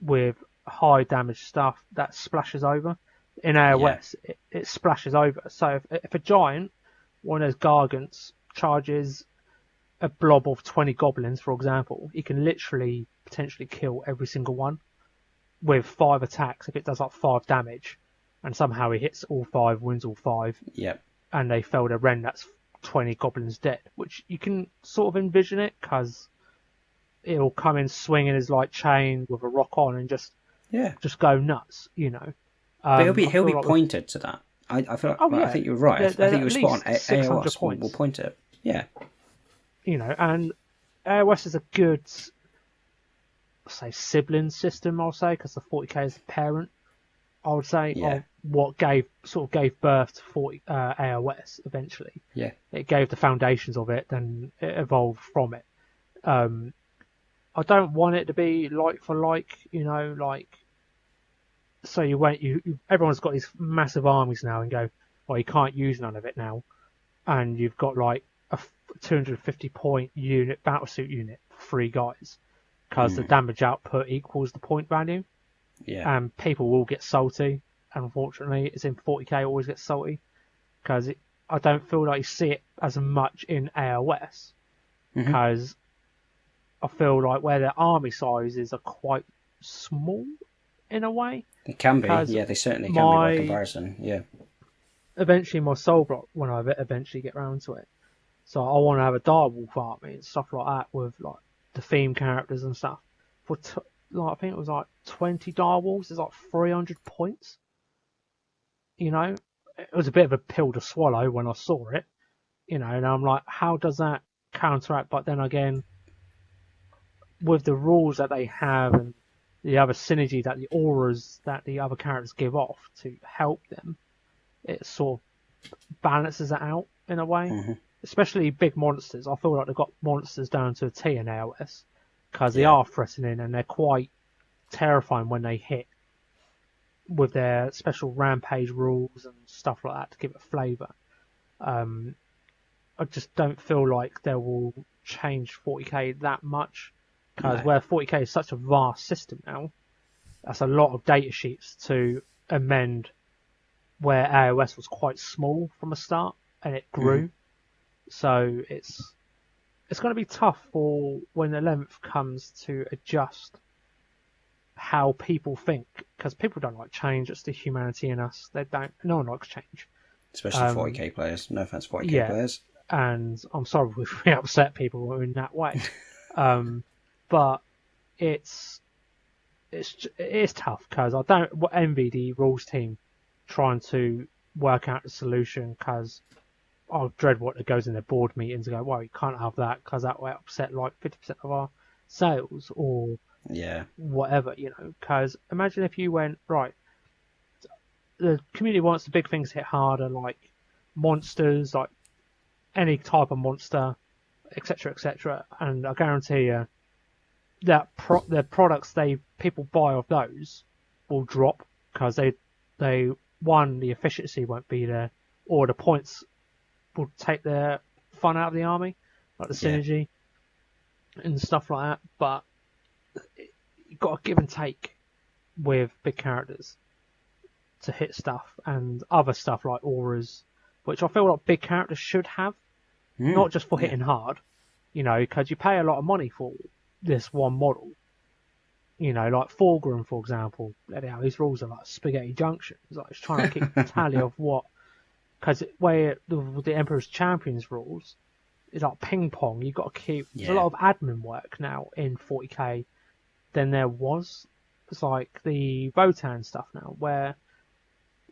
with high damage stuff that splashes over. In AOS, it splashes over. So if a giant, one of those gargants, charges a blob of 20 goblins, for example, he can literally potentially kill every single one with 5 attacks if it does like 5 damage, and somehow he hits all 5, wins all 5, and they fail their rend, that's 20 goblins dead, which you can sort of envision it, because it'll come in swinging his like chain with a rock on and just go nuts, you know. But he'll be pointed to that. I feel like, I think you're right. I think you were spot on. AOS will point it. Yeah. You know, and AOS is a good, say, sibling system, I'll say, because the 40k is the parent, I would say, of what gave birth to 40 AOS eventually. Yeah. It gave the foundations of it, then it evolved from it. I don't want it to be like for like, you know, like, so everyone's got these massive armies now and go, well, you can't use none of it now. And you've got like a 250 point unit, battlesuit unit, for 3 guys. Because the damage output equals the point value. Yeah. And people will get salty. Unfortunately, it's in 40k always gets salty. Because I don't feel like you see it as much in AOS. Because I feel like where their army sizes are quite small in a way. They can be, they certainly can be by comparison, yeah. Eventually my soul block, when I eventually get round to it. So I want to have a direwolf army and stuff like that with like the theme characters and stuff. I think it was like 20 direwolves, it's like 300 points. You know, it was a bit of a pill to swallow when I saw it. You know, and I'm like, how does that counteract? But then again, with the rules that they have and the other synergy that the auras that the other characters give off to help them, it sort of balances it out in a way. Especially big monsters. I feel like they've got monsters down to a T in AOS. because they are threatening and they're quite terrifying when they hit, with their special rampage rules and stuff like that to give it flavour. I just don't feel like they will change 40k that much, because where 40k is such a vast system now, that's a lot of data sheets to amend, where AOS was quite small from the start and it grew. So it's going to be tough for when the 11th comes to adjust how people think, because people don't like change. It's the humanity in us. No one likes change, especially 40k players. No offense, 40k players. And I'm sorry if we upset people in that way, but it is tough, because I don't envy the rules team trying to work out the solution, because I dread what goes in their board meetings and go, well, you can't have that because that will upset like 50% of our sales, or whatever, because imagine if you went, right, the community wants the big things hit harder, like monsters, like any type of monster, etc., and I guarantee you that the products people buy of those will drop, because the efficiency won't be there, or the points will take their fun out of the army, like the synergy and stuff like that. But you've got to give and take with big characters to hit stuff, and other stuff like auras, which I feel like big characters should have, not just for hitting hard, because you pay a lot of money for this one model. Like Fulgrim, for example, his rules are like spaghetti junction. It's like it's trying to keep a tally of what, because where the Emperor's Champions rules is like ping pong. You've got to keep. There's a lot of admin work now in 40k than there was. It's like the Votan stuff now, where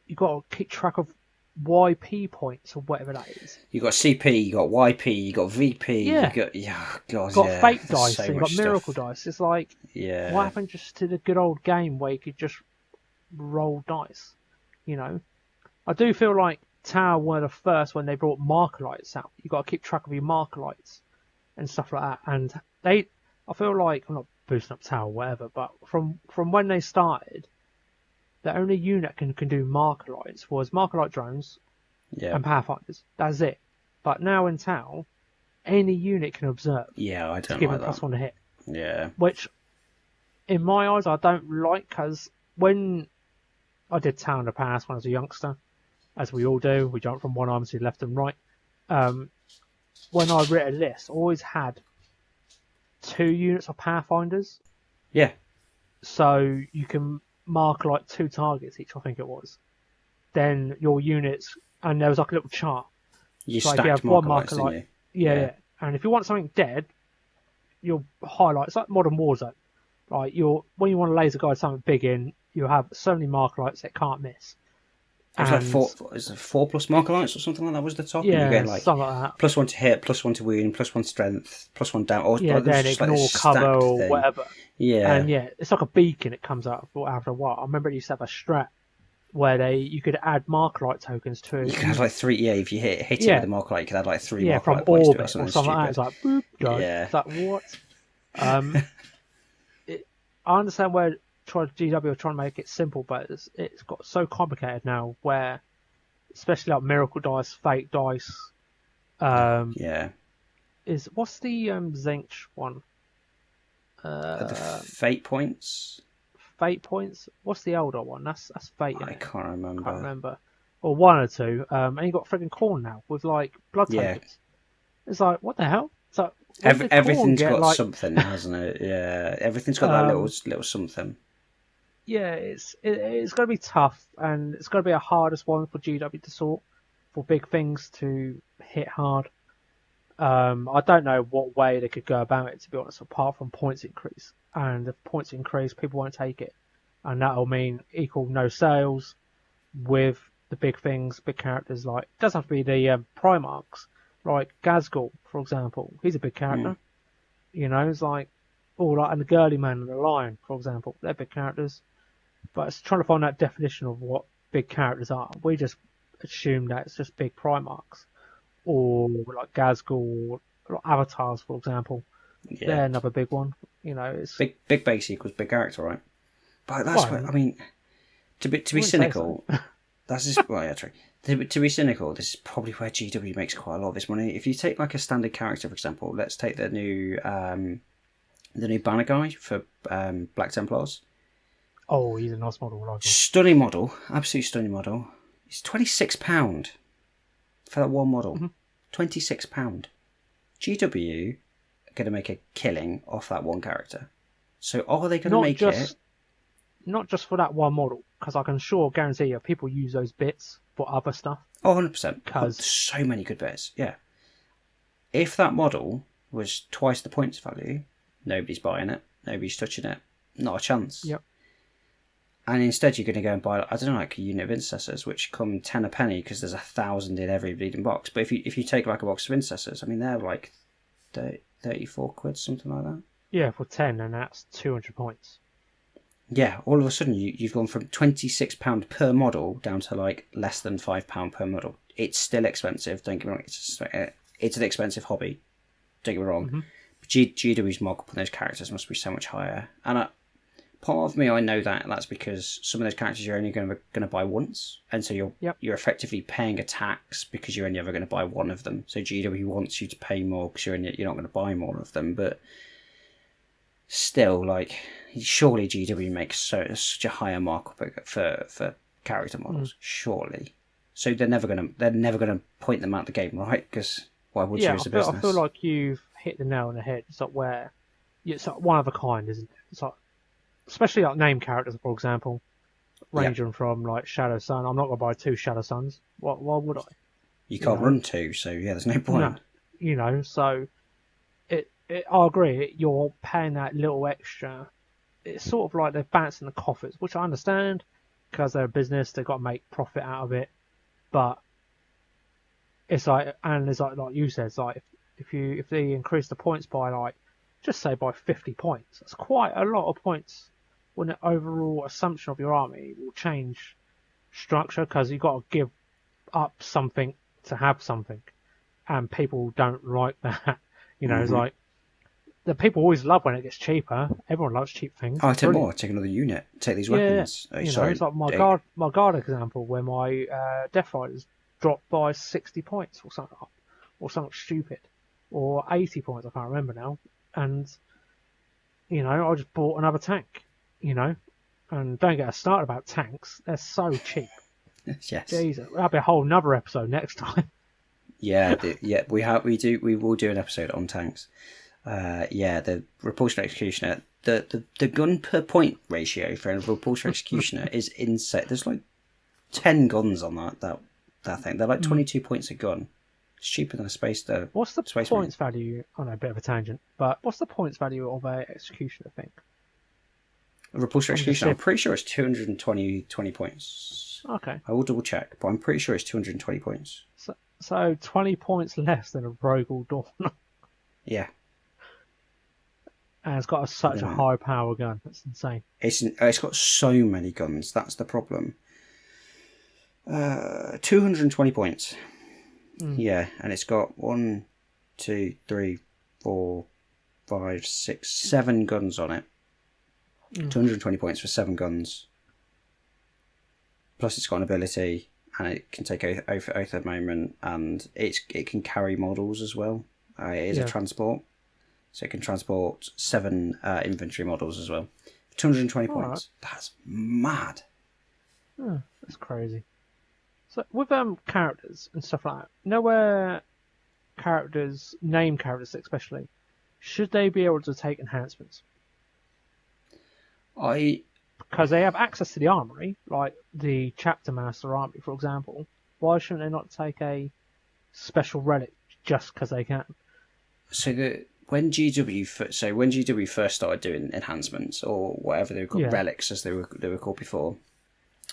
you've got to keep track of YP points or whatever that is. You got CP, you got YP, you got VP, you got fate dice, so you got miracle dice. It's like, what happened just to the good old game where you could just roll dice? I do feel like Tower were the first when they brought marker lights out. You got to keep track of your marker lights and stuff like that. And I feel like, I'm not boosting up Tower or whatever, but from when they started, the only unit can do marker lights was marker light drones and Pathfinders. That's it. But now in Tau, any unit can observe. Yeah, I don't to give like them that. +1 to hit. Yeah. Which, in my eyes, I don't like, because when I did Tau in the past when I was a youngster, as we all do, we jump from one arm to left and right. When I wrote a list, I always had 2 units of Pathfinders. Yeah. So you can mark like 2 targets each, I think it was. Then your units, and there was like a little chart. You so stacked you have marker one lights, marker light. didn't Yeah. And if you want something dead, you'll highlight. It's like Modern Warzone. Right? When you want to laser guide something big in, you have so many marker lights that can't miss. It was like 4+ marker lights or something like that was the top. Yeah, and you get like something like that. +1 to hit, +1 to wound, +1 strength, +1 down. Or then ignore cover or thing. whatever. Yeah. And it's like a beacon. It comes out after a while. I remember it used to have a strat where you could add marker light tokens to it. You could have like 3. Yeah, if you hit it with a marker light, you could add like 3 marker light from points orbit to it. Something or something like that. It's like boop. Yeah. It's like what? I understand where GW are trying to make it simple, but it's got so complicated now. Where, especially like miracle dice, fate dice. What's the Zinch one? The fate points. Fate points. What's the older one? That's fate. I can't remember. Or 1 or 2. And you got friggin' Corn now with like blood tokens. It's like, what the hell? It's like, everything's got something, hasn't it? Yeah, everything's got that little something. Yeah, it's going to be tough, and it's going to be a hardest one for GW to sort, for big things to hit hard. I don't know what way they could go about it, to be honest, apart from points increase. And if points increase, people won't take it. And that'll mean equal no sales with the big things, big characters like... It doesn't have to be the Primarchs. Like Gazgul, for example. He's a big character. It's like... and the Girly Man and the Lion, for example. They're big characters. But it's trying to find that definition of what big characters are. We just assume that it's just big Primarchs. Or like Gazgul, or like Avatars, for example. Yeah. they're another big one. You know, it's Big base equals big character, right? But that's Well, what I mean. To be wouldn't say cynical, so. that's just well, yeah, true. To be cynical, this is probably where GW makes quite a lot of this money. If you take like a standard character, for example, let's take the new banner guy for Black Templars. Oh, he's a nice model, like him. Stunning model, absolute stunning model. It's £26 for that one model. Mm-hmm. £26. GW are going to make a killing off that one character. So are they going to make it? Not just for that one model, because I can guarantee you, people use those bits for other stuff. Oh, 100%. Because so many good bits, yeah. If that model was twice the points value, nobody's buying it, nobody's touching it, not a chance. Yep. And instead, you're going to go and buy, I don't know, like a unit of intercessors, which come 10 a penny because there's 1,000 in every bleeding box. But if you take like a box of intercessors, I mean, they're like 34 quid, something like that. Yeah, for 10, and that's 200 points. Yeah, all of a sudden you've gone from £26 per model down to like less than £5 per model. It's still expensive, don't get me wrong. It's an expensive hobby, don't get me wrong. Mm-hmm. But GW's markup on those characters must be so much higher. And part of me, I know that's because some of those characters you're only going to buy once, and so you're effectively paying a tax because you're only ever going to buy one of them. So GW wants you to pay more because you're not going to buy more of them. But still, like, surely GW makes such a higher markup for character models. Surely, so they're never gonna point them out the game, right? Because why would you as a business? I feel like you've hit the nail on the head. It's like where it's like one of a kind, isn't it? It's like, especially like name characters, for example, ranging from like Shadow Sun. I'm not gonna buy 2 Shadow Suns. Why would I? You can't run 2, so yeah, there's no point. No, so I agree. You're paying that little extra. It's sort of like they're bouncing the coffers, which I understand because they're a business. They've got to make profit out of it. But it's like, and it's like you said, it's like if they increase the points by like, just say by 50 points, that's quite a lot of points. When the overall assumption of your army will change structure because you've got to give up something to have something, and people don't like that. You know, It's like the people always love when it gets cheaper. Everyone loves cheap things. Oh, take more. Take another unit. Take these weapons. Yeah. It's like my guard example, where my Death Riders dropped by 60 points or something stupid, or 80 points. I can't remember now. And I just bought another tank. And don't get us started about tanks. They're so cheap. Yes. Jesus, that'll be a whole another episode next time. Yeah, we will do an episode on tanks. The Repulsor Executioner, the gun per point ratio for a Repulsor Executioner is insane. There's like 10 guns on that thing. They're like 22 points a gun. It's cheaper than a space. What's the space points value? I know, a bit of a tangent, but what's the points value of a Executioner thing? A Repulsor Executioner, I'm pretty sure it's 220 points. Okay. I will double check, but I'm pretty sure it's 220 points. So 20 points less than a Rogue Dawn. Yeah. And it's got such a high power gun. That's insane. It's got so many guns. That's the problem. 220 points. Yeah, and it's got 1, 2, 3, 4, 5, 6, 7 guns on it. 220 points for 7 guns. Plus, it's got an ability, and it can take Oath at the moment, and it can carry models as well. It is a transport. So it can transport 7 infantry models as well. 220 points. Right. That's mad. Oh, that's crazy. So with characters and stuff like that, where name characters especially, should they be able to take enhancements? Because they have access to the armory, like the Chapter Master army, for example. Why shouldn't they not take a special relic just because they can? So when GW first started doing enhancements, or whatever they were called, relics as they were called before,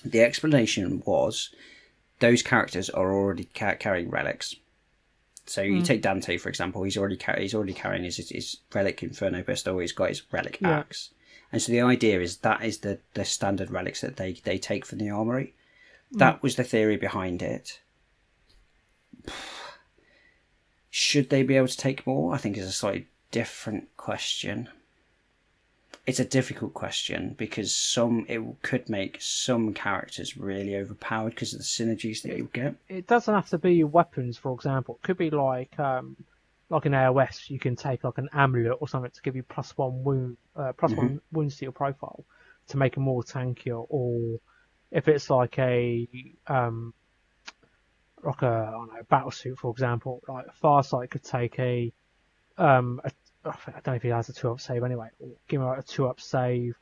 the explanation was those characters are already carrying relics. So you take Dante, for example. He's already carrying his relic Inferno pistol. He's got his relic axe, and so the idea is that is the standard relics that they take from the armory. That was the theory behind it. Should they be able to take more? I think is a slightly different question. It's a difficult question because it could make some characters really overpowered because of the synergies that you get. It doesn't have to be your weapons, for example. It could be like an AOS. You can take like an amulet or something to give you +1 wound, +1 wounds to your profile to make it more tankier. Or if it's like a I don't know, battle suit, for example, like Farsight could take I don't know if he has a 2-up save anyway, or give him like a 2-up save,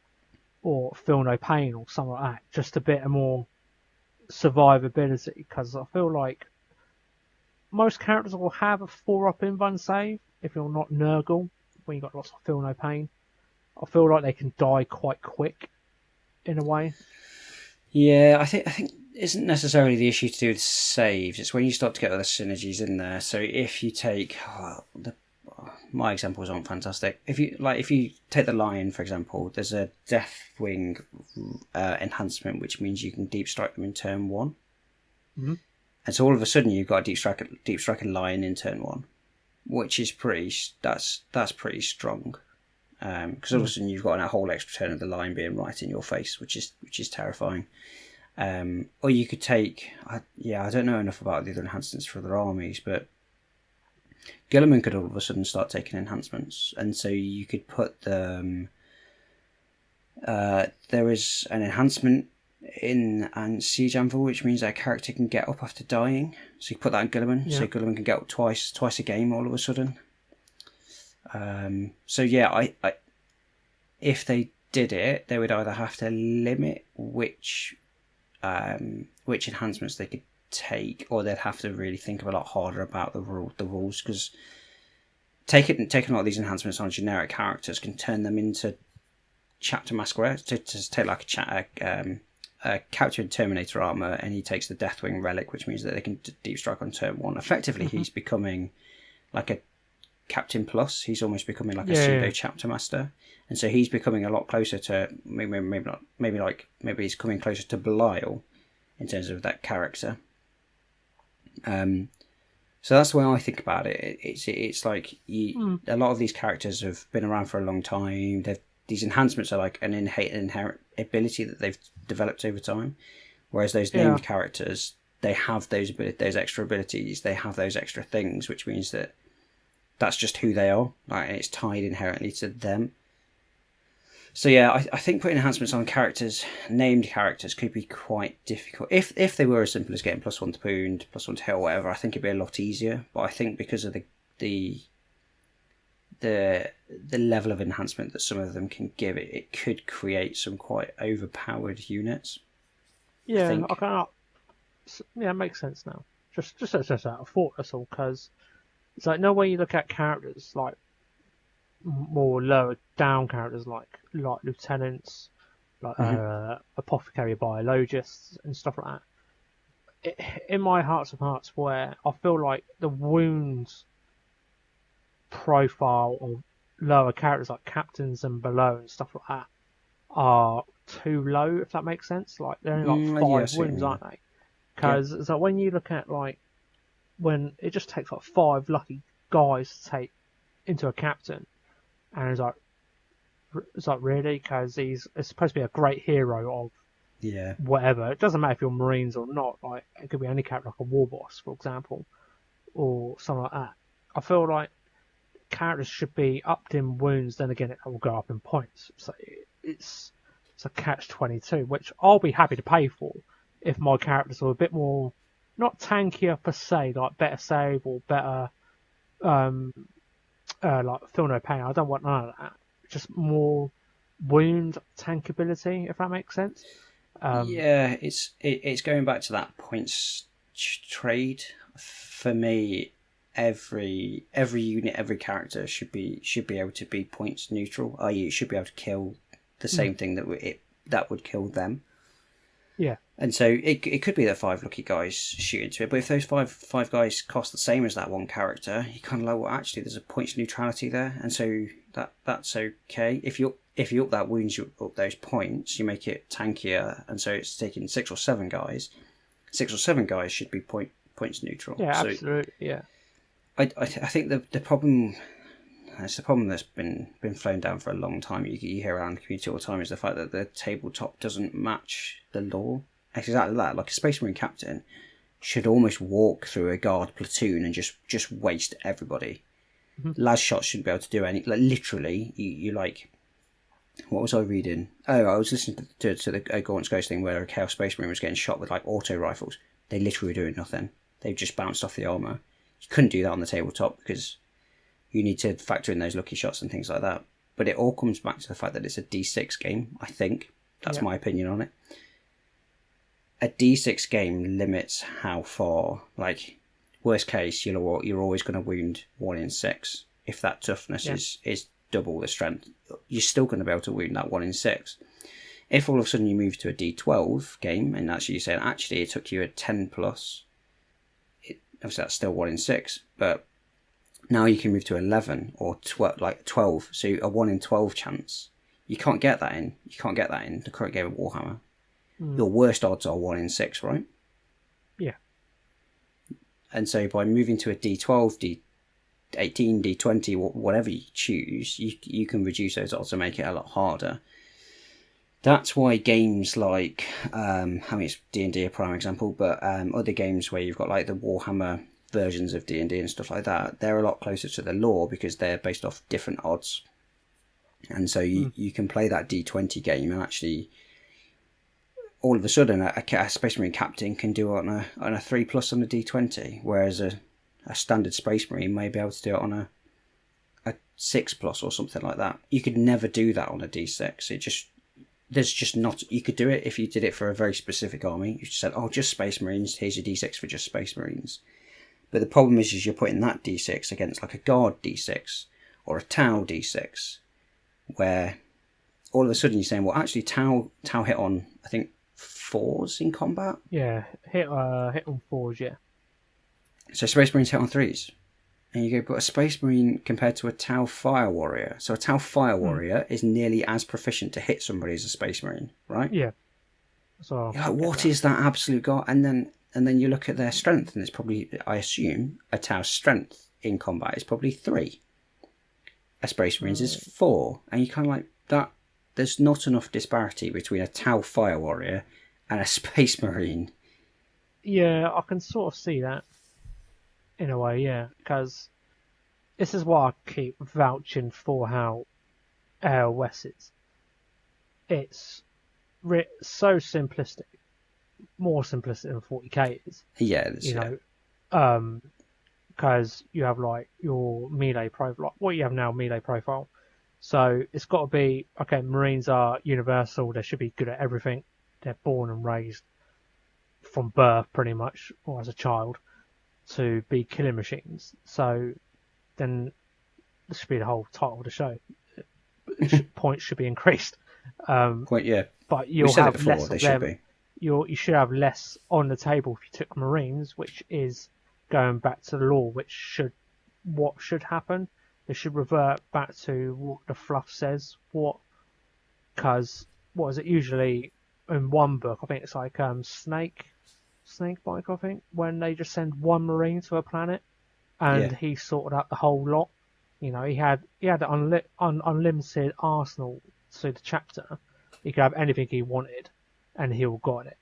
or Feel No Pain, or something like that. Just a bit more survivability, because I feel like most characters will have a 4-up invuln save if you're not Nurgle, when you've got lots of Feel No Pain. I feel like they can die quite quick, in a way. Yeah, I think it isn't necessarily the issue to do with saves. It's when you start to get other synergies in there. So if you take my examples aren't fantastic. If you take the Lion, for example, there's a Deathwing enhancement, which means you can deep strike them in turn 1. Mm-hmm. And so all of a sudden you've got a deep striking Lion in turn 1, which is pretty pretty strong. Because all of a sudden you've got a whole extra turn of the Lion being right in your face, which is terrifying. Or you could take, I don't know enough about the other enhancements for other armies, but Guilliman could all of a sudden start taking enhancements, and so you could put the there is an enhancement in Siege Anvil, which means that a character can get up after dying. So you put that in Guilliman, so Guilliman can get up twice a game all of a sudden. So yeah, I if they did it, they would either have to limit which enhancements they could take, or they'd have to really think a lot harder about the rules, because taking a lot of these enhancements on generic characters can turn them into chapter masquerade. To take like a Captain Terminator armor, and he takes the Deathwing relic, which means that they can deep strike on turn 1. Effectively, he's becoming like a Captain Plus. He's almost becoming like a pseudo chapter master, and so he's becoming a lot closer to maybe he's coming closer to Belial in terms of that character. So that's the way I think about it. It's like a lot of these characters have been around for a long time. These enhancements are like an inherent ability that they've developed over time, whereas those named characters, they have those extra abilities, they have those extra things, which means that that's just who they are. Like, it's tied inherently to them. So yeah, I think putting enhancements on named characters, could be quite difficult. If they were as simple as getting +1 to wound, +1 to hit, or whatever, I think it'd be a lot easier. But I think because of the level of enhancement that some of them can give, it could create some quite overpowered units. Yeah, it makes sense now. Just out of thought, that's all, because it's like no way you look at characters like more lower down characters like lieutenants, like apothecary biologists and stuff like that. In my hearts of hearts, where I feel like the wounds profile of lower characters like captains and below and stuff like that are too low, if that makes sense. Like they're only like 5 wounds, aren't they? Because it's like when you look at when it just takes like 5 lucky guys to take into a captain, and it's like really, because it's supposed to be a great hero of whatever. It doesn't matter if you're Marines or not. Like it could be any character, like a war boss, for example, or something like that. I feel like characters should be upped in wounds. Then again, it will go up in points. So it's a catch-22, which I'll be happy to pay for if my characters are a bit more, not tankier per se, like better save or better like Feel No Pain. I don't want none of that. Just more wound tankability, if that makes sense. It's going back to that points trade. For me, every unit, every character should be able to be points neutral. I.e., it should be able to kill the same thing that would kill them. Yeah. And so it could be that 5 lucky guys shoot into it, but if those five guys cost the same as that one character, you kind of like, well, actually, there's a points neutrality there, and so that's okay. If you up that wounds, you up those points, you make it tankier, and so it's taking 6 or 7 guys. 6 or 7 guys should be points neutral. Yeah, so absolutely. Yeah. I think the problem it's the problem that's been flown down for a long time. You hear around the community all the time is the fact that the tabletop doesn't match the lore. It's exactly that. Like a Space Marine captain should almost walk through a guard platoon and just waste everybody. Las shots shouldn't be able to do any. Like literally, you like. What was I reading? Oh, I was listening to the Gaunt's Ghost thing where a Chaos Space Marine was getting shot with like auto rifles. They literally were doing nothing. They just bounced off the armor. You couldn't do that on the tabletop because you need to factor in those lucky shots and things like that. But it all comes back to the fact that it's a D6 game. I think that's my opinion on it. A D6 game limits how far. Like worst case, you're always going to wound 1 in 6. If that toughness is double the strength, you're still going to be able to wound that 1 in 6. If all of a sudden you move to a D12 game and actually you say actually it took you a 10 plus, obviously that's still 1 in 6, but now you can move to 11 or 12, so a 1 in 12 chance. You can't get that in. You can't get that in the current game of Warhammer. Your worst odds are 1 in 6, right? Yeah. And so by moving to a D12, D18, D20, whatever you choose, you can reduce those odds and make it a lot harder. That's why games like, I mean, it's D&D a prime example, but other games where you've got like the Warhammer versions of D&D and stuff like that, they're a lot closer to the lore because they're based off different odds. And so you can play that D20 game and actually, all of a sudden, a Space Marine captain can do it on a 3+ on a D20, whereas a standard Space Marine may be able to do it on a 6+ or something like that. You could never do that on a D6. There's just not. You could do it if you did it for a very specific army. You just said, "Oh, just Space Marines. Here's your D6 for just Space Marines." But the problem is you're putting that D6 against like a Guard D6 or a Tau D6, where all of a sudden you're saying, "Well, actually, Tau hit on I think 4s in combat." Yeah, hit on 4s. Yeah. So Space Marines hit on 3s. And you go, but a Space Marine compared to a Tau Fire Warrior. So a Tau Fire Warrior is nearly as proficient to hit somebody as a Space Marine, right? Yeah. So you're like, what is that absolute god? And then you look at their strength, and it's probably, I assume, a Tau's strength in combat is probably 3. A Space Marine's is 4. And you kind of like, that. There's not enough disparity between a Tau Fire Warrior and a Space Marine. Yeah, I can sort of see that. In a way, yeah, because this is why I keep vouching for how AOS is. It's so simplistic, more simplistic than 40k is. Yeah, it is, you know, because you have like your melee profile, like what you have now, melee profile. So it's got to be okay. Marines are universal; they should be good at everything. They're born and raised from birth, pretty much, or as a child, to be killing machines. So then this should be the whole title of the show. Points should be increased. Yeah. But you'll have less of them. Be. You should have less on the table if you took Marines, which is going back to the law, what should happen. They should revert back to what the fluff says. Because what is it usually in one book? I think it's like Snakebite, I think, when they just send one Marine to a planet, and he sorted out the whole lot. You know, he had an unlimited arsenal to the chapter. He could have anything he wanted, and he all got it.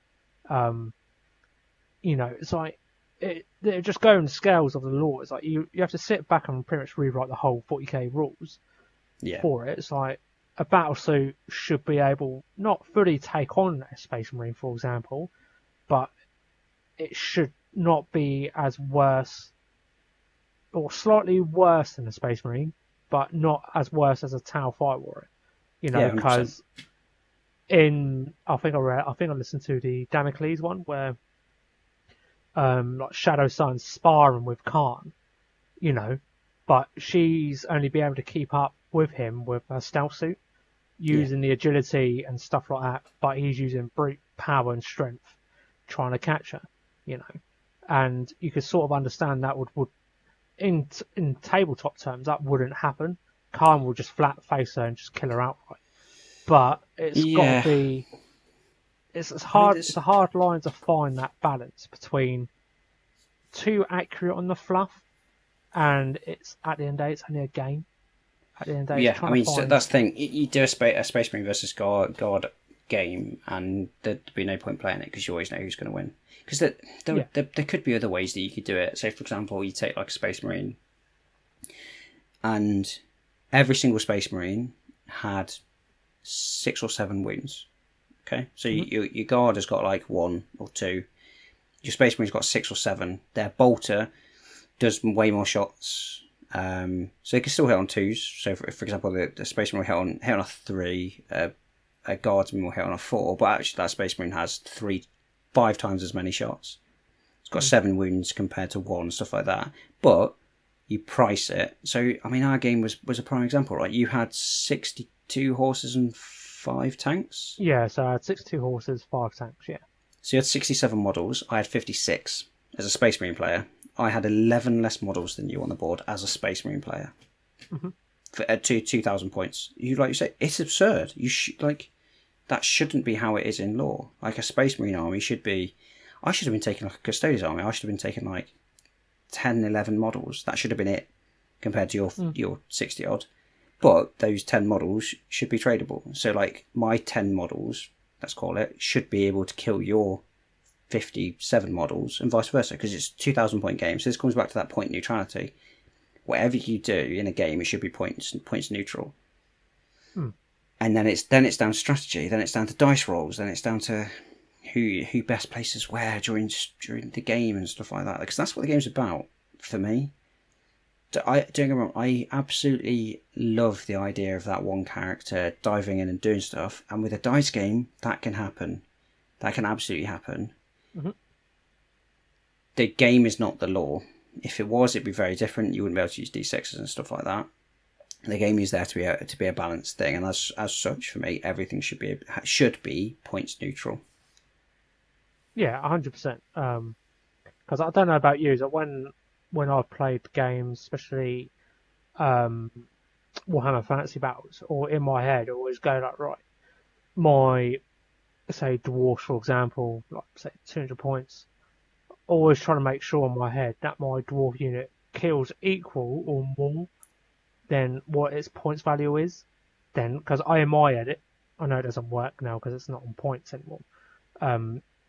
You know, it's like it just going scales of the law. It's like you have to sit back and pretty much rewrite the whole 40k rules for it. It's like a battlesuit should be able not fully take on a Space Marine, for example, but it should not be as worse or slightly worse than a Space Marine, but not as worse as a Tau Fire Warrior. You know, because I think I listened to the Damocles one where like Shadow Sun's sparring with Khan, you know, but she's only be able to keep up with him with her stealth suit, using the agility and stuff like that, but he's using brute power and strength trying to catch her, you know. And you could sort of understand that would in tabletop terms that wouldn't happen. Khan will just flat face her and just kill her outright. But it's got to be. It's hard. It's a hard line to find that balance between too accurate on the fluff, and it's at the end of the day, it's only a game. At the end of the day, Yeah, it's I trying mean, to so find. that's the thing. You do a Space Marine versus God game, and there'd be no point playing it because you always know who's going to win. Because Yeah. there could be other ways that you could do it. Say, for example, you take like a Space Marine, and every single Space Marine had 6 or 7 wounds. Okay, so your guard has got like 1 or 2. Your Space Marine's got 6 or 7. Their bolter does way more shots. So they can still hit on 2s. So, for example, the Space Marine will hit on a 3. A Guardsman will hit on a 4. But actually, that Space Marine has 5 times as many shots. It's got 7 wounds compared to 1, stuff like that. But you price it. So, I mean, our game was a prime example, right? You had 62 horses and 5 tanks. Yeah, so I had 62 horses, 5 tanks, yeah. So you had 67 models. I had 56 as a Space Marine player. I had 11 less models than you on the board as a Space Marine player. At 2,000 points. Like you say, it's absurd. That shouldn't be how it is in lore. Like a Space Marine army should be. I should have been taking like a Custodes army. I should have been taking like 10, 11 models. That should have been it compared to your 60 odd. But those 10 models should be tradable. So like my 10 models, let's call it, should be able to kill your 57 models and vice versa, because it's 2,000 point game. So this comes back to that point neutrality. Whatever you do in a game, it should be points neutral. And then it's down to strategy. Then it's down to dice rolls. Then it's down to who best places where during the game and stuff like that. Because that's what the game's about for me. Don't get me wrong, I absolutely love the idea of that one character diving in and doing stuff. And with a dice game, that can happen. That can absolutely happen. The game is not the lore. If it was, it'd be very different. You wouldn't be able to use D6s and stuff like that. The game is there to be a balanced thing, and as such, for me, everything should be points neutral. Yeah, 100%. Because I don't know about you, that when I've played games, especially Warhammer Fantasy Battles, or in my head, I always go like, right, my, say, dwarf, for example, like, say, 200 points, always trying to make sure in my head that my dwarf unit kills equal or more than what its points value is. Then, because in my head, I know it doesn't work now because it's not on points anymore.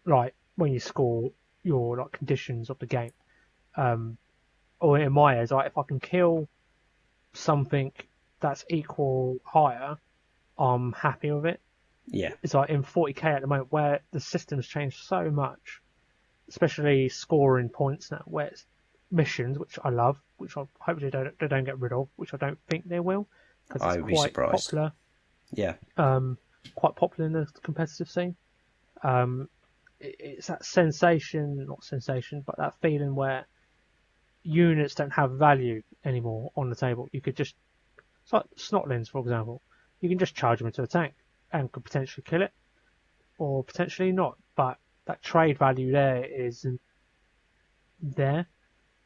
Like, when you score your like conditions of the game, or in my head, like, if I can kill something that's equal higher, I'm happy with it. Yeah. It's like in 40k at the moment, where the system's changed so much, especially scoring points now, where it's missions, which I love, which I hope they don't get rid of, which I don't think they will, because I it's would be quite surprised. popular. Yeah. Quite popular in the competitive scene. It's that not sensation, but that feeling where units don't have value anymore on the table. You could just, it's like Snotlings, for example. You can just charge them into a tank and could potentially kill it, or potentially not. But that trade value there isn't there.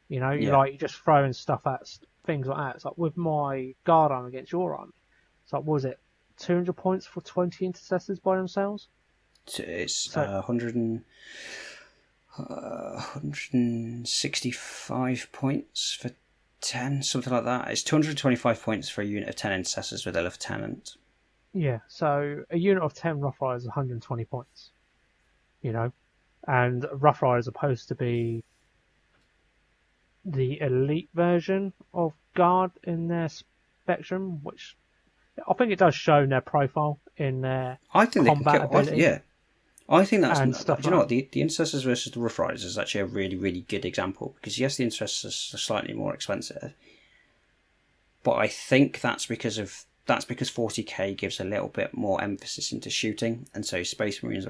You know, you're just throwing stuff at things like that. It's like with my guard arm against your army. It's like, what was it, 200 points for 20 intercessors by themselves? It's 165 points for 10, something like that. It's 225 points for a unit of 10 intercessors with a lieutenant. Yeah, so a unit of 10 Rough Riders is 120 points. You know? And Rough Rider is supposed to be the elite version of Guard in their spectrum, which I think it does show in their profile, in their combat ability. I think that's. And Do you know what? The Intercessors versus the Rough Riders is actually a really, really good example, because yes, the Intercessors are slightly more expensive, but I think that's because 40k gives a little bit more emphasis into shooting, and so Space Marines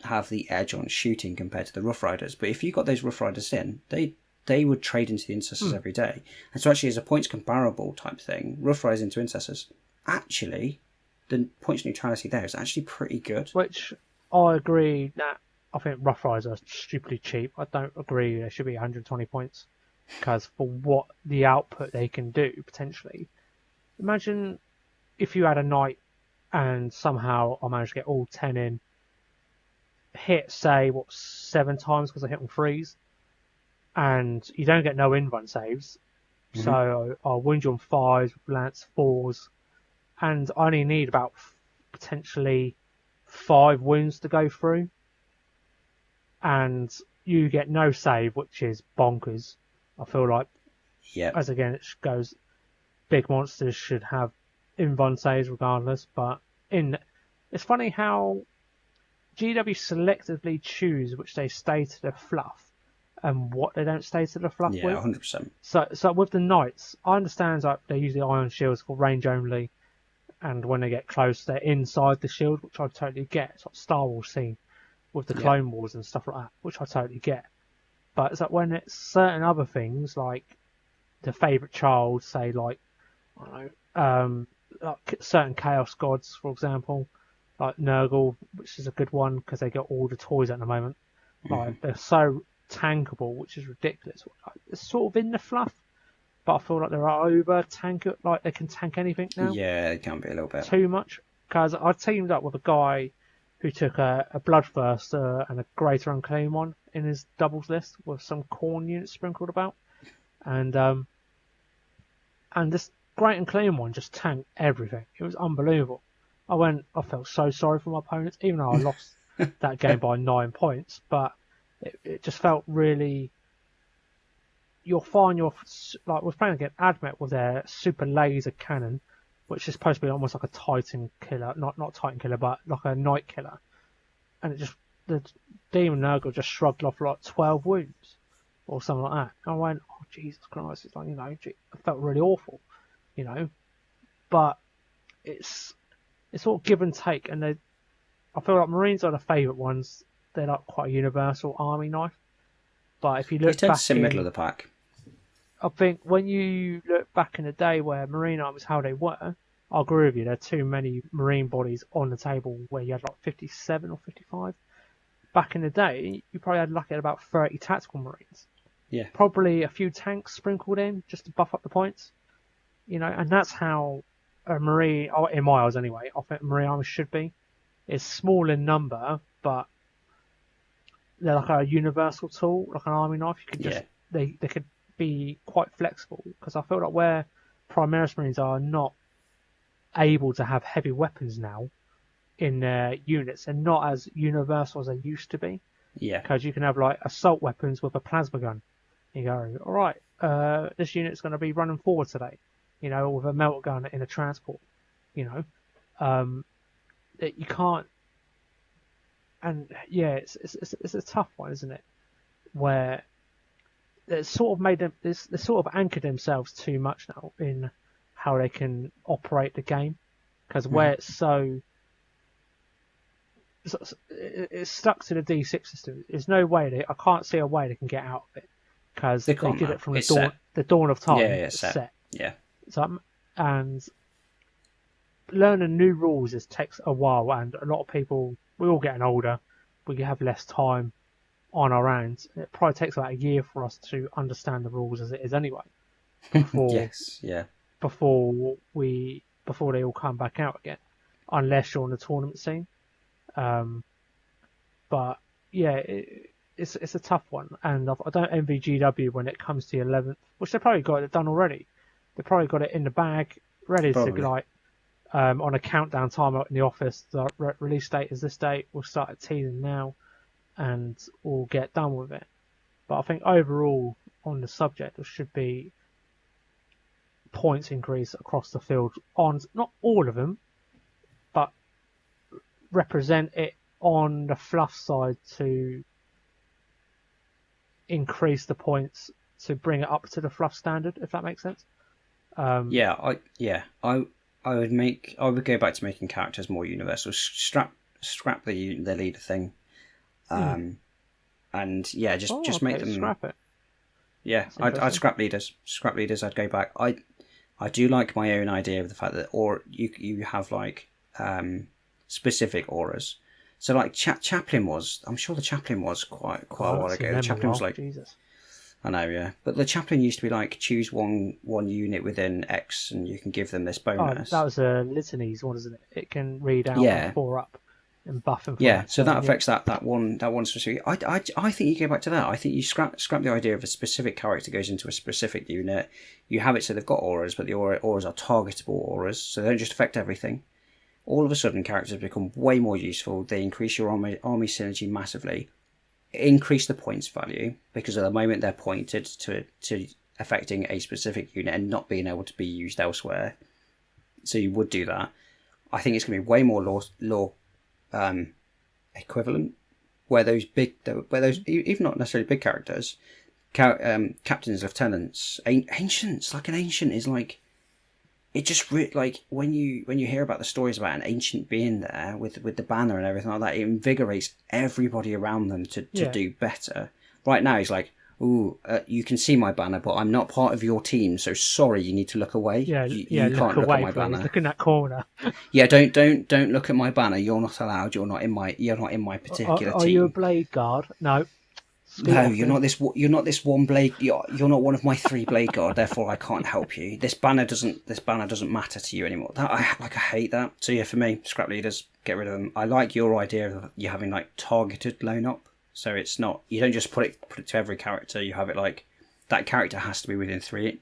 have the edge on shooting compared to the Rough Riders. But if you got those Rough Riders in, they would trade into the Intercessors every day, and so actually as a points comparable type thing, Rough Riders into Intercessors, actually, the points neutrality there is actually pretty good. Which I agree that I think Rough Riders are stupidly cheap. I don't agree they should be 120 points, because for what the output they can do potentially. Imagine if you had a knight and somehow I managed to get all 10 in, hit say 7 times because I hit on 3s, and you don't get no in-run saves. So I'll wound you on 5s, lance 4s, and I only need about potentially 5 wounds to go through. And you get no save, which is bonkers. I feel like, as again, it goes, big monsters should have invuln saves regardless, but it's funny how GW selectively choose which they stay to the fluff and what they don't stay to the fluff with. Yeah, 100%. So with the knights, I understand that they use the iron shields for range only, and when they get close, they're inside the shield, which I totally get. It's like Star Wars scene with the Clone Wars and stuff like that, which I totally get. But it's like when it's certain other things, like the favourite child, say like, I don't know, like certain Chaos Gods, for example, like Nurgle, which is a good one because they get all the toys at the moment. Like they're so tankable, which is ridiculous. It's sort of in the fluff, but I feel like they're over tank. Like they can tank anything now. Yeah, it can be a little bit too much. Because I teamed up with a guy who took a Bloodthirster and a Greater Unclean one in his doubles list with some corn units sprinkled about, and this Great Unclean one just tanked everything. It was unbelievable. I felt so sorry for my opponents, even though I lost that game by 9 points, but it just felt really. You'll find like we're playing against Admet with their super laser cannon, which is supposed to be almost like a Titan killer, not Titan killer, but like a Knight killer, and the Demon Nurgle just shrugged off like 12 wounds or something like that. And I went, oh Jesus Christ! It's like, you know, it felt really awful, you know, but it's sort of give and take, and I feel like Marines are the favourite ones. They're like quite a universal army knife. But if you look back, in middle of the pack. I think when you look back in the day where Marine armies how they were, I agree with you. There are too many Marine bodies on the table where you had like 57 or 55. Back in the day, you probably had lucky at about 30 tactical Marines. Yeah. Probably a few tanks sprinkled in just to buff up the points. You know, and that's how a Marine, in my eyes anyway, I think Marine army should be. It's small in number, but they're like a universal tool, like an army knife. You could just they could be quite flexible, because I feel like where Primaris Marines are not able to have heavy weapons now in their units, and not as universal as they used to be. Yeah. Because you can have like assault weapons with a plasma gun. You go, all right, this unit's going to be running forward today, you know, with a melt gun in a transport, you know. You can't. And yeah, it's a tough one, isn't it? Where they sort of made them, they sort of anchored themselves too much now in how they can operate the game, because where it's stuck to the D6 system. There's no way I can't see a way they can get out of it, because they did it from the dawn of time. Yeah, it's set. Yeah. So, and learning new rules takes a while, and a lot of people, we're all getting older, we have less time on our hands. It probably takes about a year for us to understand the rules as it is anyway. Before, before they all come back out again, unless you're on the tournament scene. But yeah, it's a tough one, and I don't envy GW when it comes to the 11th, which they probably got it done already. They probably got it in the bag, ready to like on a countdown timer in the office. The release date is this date. We'll start at teasing now, and we'll get done with it. But I think overall on the subject, there should be points increase across the field on not all of them, but represent it on the fluff side to increase the points to bring it up to the fluff standard, if that makes sense. I would go back to making characters more universal. Scrap the leader thing, and just make them scrap it. Yeah, I'd scrap leaders. I'd go back. I do like my own idea of the fact that you have like specific auras. So like Chaplain was, I'm sure the Chaplain was quite a while ago. The Chaplain was like, Jesus. I know, yeah. But the Chaplain used to be like, choose one unit within X and you can give them this bonus. Oh, that was a Litanies one, isn't it? It can read out 4 up. and buffing. For Yeah, that. so that affects that one specific. I think you go back to that. I think you scrap the idea of a specific character goes into a specific unit. You have it so they've got auras, but the auras are targetable auras, so they don't just affect everything. All of a sudden, characters become way more useful. They increase your army synergy massively, increase the points value because at the moment they're pointed to affecting a specific unit and not being able to be used elsewhere. So you would do that. I think it's going to be way more law equivalent, where those even not necessarily big characters, captains, lieutenants, ancients. Like an ancient is like, it just like when you hear about the stories about an ancient being there with the banner and everything like that, it invigorates everybody around them to do better. Right now, he's like, ooh, you can see my banner, but I'm not part of your team, so sorry, you need to look away. Yeah, you can't look at my please. banner. Look in that corner. Yeah, don't look at my banner. You're not allowed. You're not in my particular team. Are you a blade guard? No. No, you're not this one blade. You're not one of my 3 blade guard. Therefore, I can't help you. This banner doesn't matter to you anymore. I hate that. So yeah, for me, scrap leaders, get rid of them. I like your idea of you having like targeted loan up. So it's not, you don't just put it to every character. You have it like that character has to be within 3.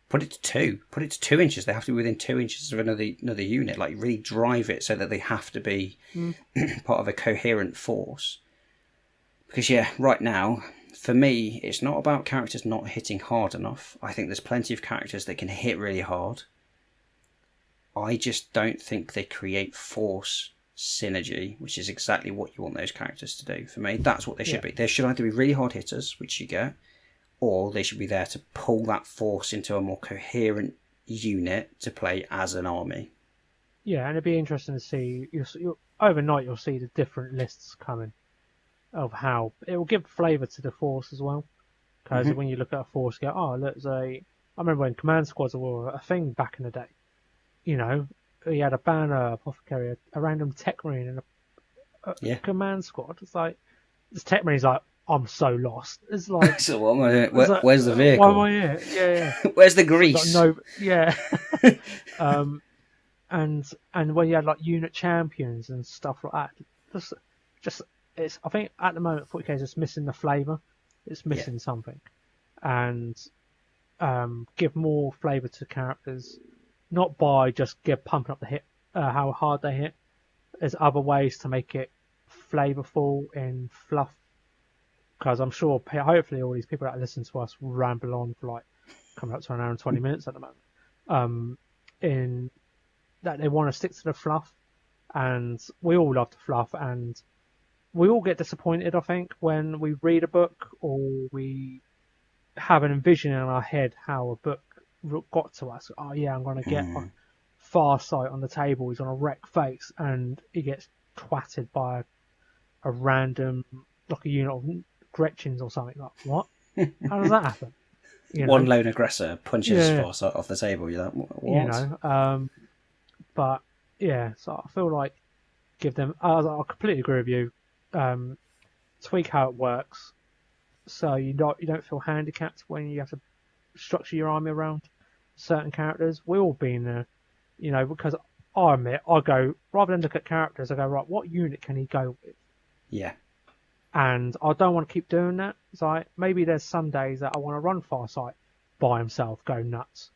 Put it to 2. Put it to 2 inches. They have to be within 2 inches of another unit. Like really drive it so that they have to be part of a coherent force. Because yeah, right now, for me, it's not about characters not hitting hard enough. I think there's plenty of characters that can hit really hard. I just don't think they create force synergy, which is exactly what you want those characters to do. For me, that's what they should be. They should either be really hard hitters, which you get, or they should be there to pull that force into a more coherent unit to play as an army. Yeah, and it'd be interesting to see. Overnight, you'll see the different lists coming of how it will give flavour to the force as well. Because when you look at a force, you go, oh, look, I remember when command squads were a thing back in the day. You know, you had a banner, apothecary, a random tech marine, and a command squad. It's like this tech marine's like, I'm so lost. It's like, so what am I doing? Where's the vehicle? Why am I here? Yeah. Where's the grease? Yeah. And when you had like unit champions and stuff like that, just it's. I think at the moment 40k is just missing the flavour. It's missing something, and give more flavour to characters, not by just pumping up the hit, how hard they hit. There's other ways to make it flavourful in fluff. Because I'm sure, hopefully, all these people that listen to us ramble on for like coming up to an hour and 20 minutes at the moment. In that they want to stick to the fluff, and we all love the fluff, and we all get disappointed, I think, when we read a book or we have an envision in our head how a book got to us. Oh yeah, I'm going to get Farsight on the table. He's on a wreck face, and he gets twatted by a random like a unit of Gretchens or something. Like what? How does that happen? You know? One lone aggressor punches Farsight off the table. You're like, what? You know, but yeah. So I feel like give them. I completely agree with you. Tweak how it works, so you don't feel handicapped when you have to structure your army around certain characters. We've all been there, you know. Because I admit, I go rather than look at characters, I go right. What unit can he go with? Yeah. And I don't want to keep doing that. It's like maybe there's some days that I want to run Farsight by himself, go nuts.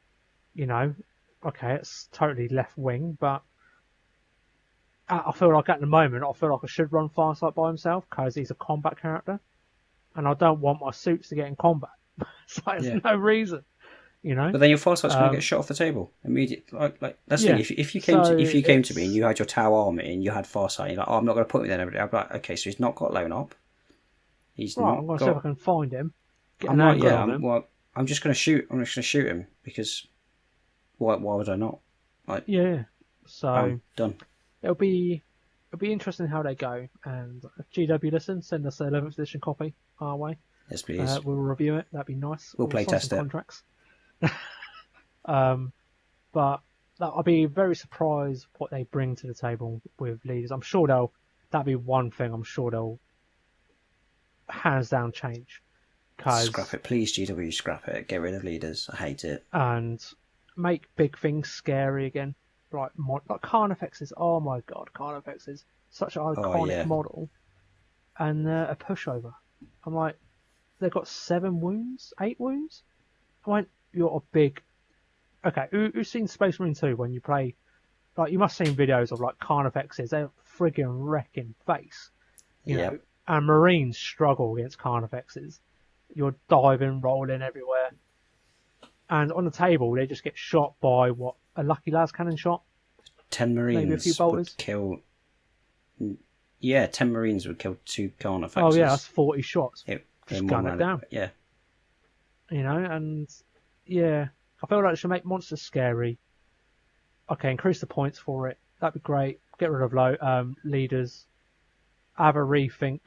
You know, okay, it's totally left wing, but I feel like at the moment I should run Farsight by himself because he's a combat character, and I don't want my suits to get in combat. So there's no reason, you know. But then your Farsight's going to get shot off the table immediately. Like that's the thing. If you came to me and you had your Tau army and you had Farsight, you're like, oh, I'm not going to put him there every day. I'm like, okay, so he's not got loan up. He's right. not I'm going to see if I can find him. I'm just going to shoot. I'm just going to shoot him because why would I not? Like, so done. It'll be interesting how they go. And if GW listen, send us an 11th edition copy our way. Yes, please. We'll review it. That'd be nice. We'll play test it. Contracts. But I'll be very surprised what they bring to the table with leaders. I'm sure that'll be one thing. I'm sure they'll hands down change. Scrap it, please. GW, scrap it. Get rid of leaders. I hate it. And make big things scary again. Like Carnifexes. Oh my god, Carnifexes. such an Oh iconic yeah. model, and a pushover. I'm like, they've got 7 wounds, 8 wounds. I went, you're a big. Okay, who's seen Space Marine 2 when you play? Like, you must have seen videos of like Carnifexes. They're friggin' wrecking face, you Yeah. know. And Marines struggle against Carnifexes. You're diving, rolling everywhere, and on the table they just get shot by what, a Lucky Las cannon shot, 10 maybe a few Marines would bolters. kill. Yeah, 10 Marines would kill 2 Carnifexes. Oh yeah, that's 40 shots. It, Just in gun one it round. down. Yeah. You know, and yeah, I feel like it should make monsters scary. Okay, increase the points for it. That'd be great. Get rid of leaders. Have a rethink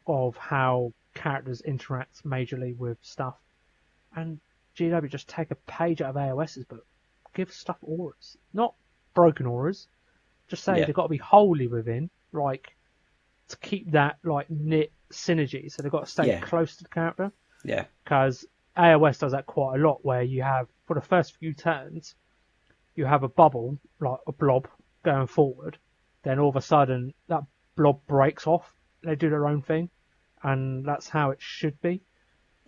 of how characters interact majorly with stuff. And GW, just take a page out of AOS's book. Give stuff auras. Not broken auras. Just say Yeah. they've got to be wholly within, like, to keep that, like, knit synergy. So they've got to stay Yeah. close to the character. Yeah. Because AOS does that quite a lot, where you have, for the first few turns, you have a bubble, like a blob, going forward. Then all of a sudden, that blob breaks off. They do their own thing. And that's how it should be.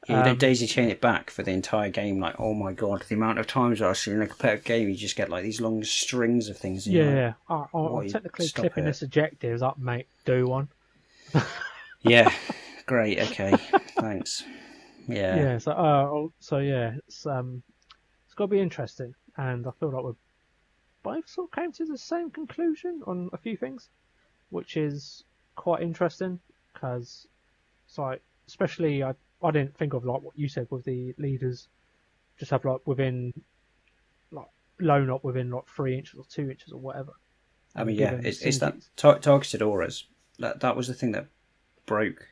Yeah, you don't daisy chain it back for the entire game. Like, oh my god, the amount of times I've seen in a competitive game, you just get like these long strings of things. And you're Yeah, like, I'm technically stop clipping it. this ejectives up, mate. Do one. Yeah, great. Okay, thanks. Yeah. Yeah, so yeah, it's got to be interesting, and I feel like we both sort of came to the same conclusion on a few things, which is quite interesting because it's like, especially I didn't think of like what you said with the leaders, just have like within like loan up within like 3 inches or 2 inches or whatever. I mean, and yeah, give them it's that synergies. targeted auras. That was the thing that broke.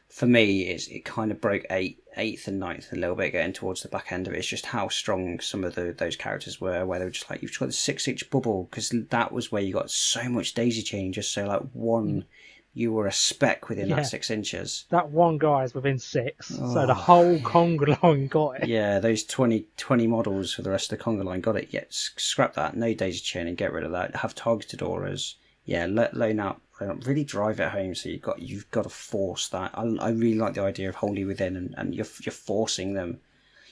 For me, it kind of broke eighth and ninth a little bit getting towards the back end of it. It's just how strong some of those characters were, where they were just like, you've got the 6-inch bubble, because that was where you got so much daisy chain, just so like one, you were a speck within Yeah. that 6 inches. That one guy is within 6, so Oh. the whole conga line got it. Yeah, those 20 models for the rest of the conga line got it. Yeah, scrap that. No daisy chain and get rid of that. Have targeted auras. Yeah, loan out. Really drive it home. So you've got to force that. I really like the idea of wholly within, and you're forcing them.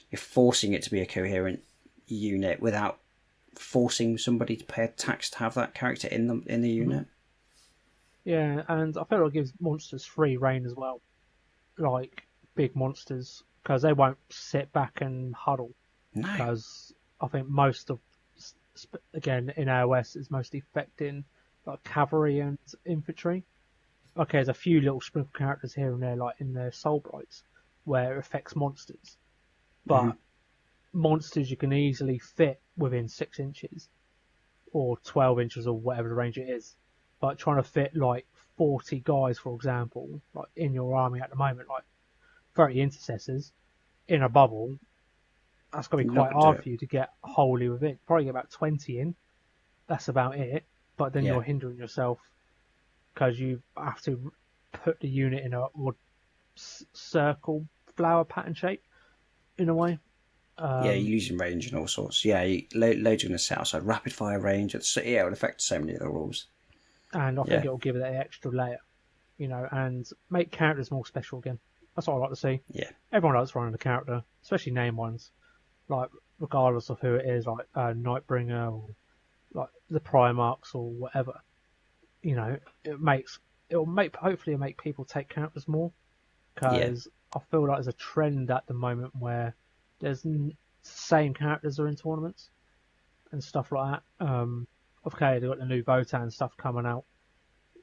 You're forcing it to be a coherent unit without forcing somebody to pay a tax to have that character in the unit. Yeah, and I feel like it gives monsters free reign as well, like big monsters, because they won't sit back and huddle. No. Because I think most of, again, in AOS is mostly affecting like cavalry and infantry. Okay, there's a few little sprinkle characters here and there, like in the Soulbrights, where it affects monsters. But monsters you can easily fit within 6 inches, or 12 inches, or whatever the range it is. But trying to fit like 40 guys, for example, like in your army at the moment, like 30 intercessors in a bubble, that's going to be quite hard for you to get wholly within. Probably get about 20 in. That's about it. But then you're hindering yourself because you have to put the unit in a circle flower pattern shape in a way. Yeah, you're losing range and all sorts. Yeah, loads are going to set outside rapid fire range. It would affect so many of the rules. And I think it'll give it that extra layer, you know, and make characters more special again. That's what I like to see. Yeah. Everyone likes running a character, especially name ones, like regardless of who it is, like Nightbringer or like the Primarchs or whatever. You know, hopefully make people take characters more, because I feel like there's a trend at the moment where there's same characters are in tournaments and stuff like that. Okay, they've got the new Votan stuff coming out,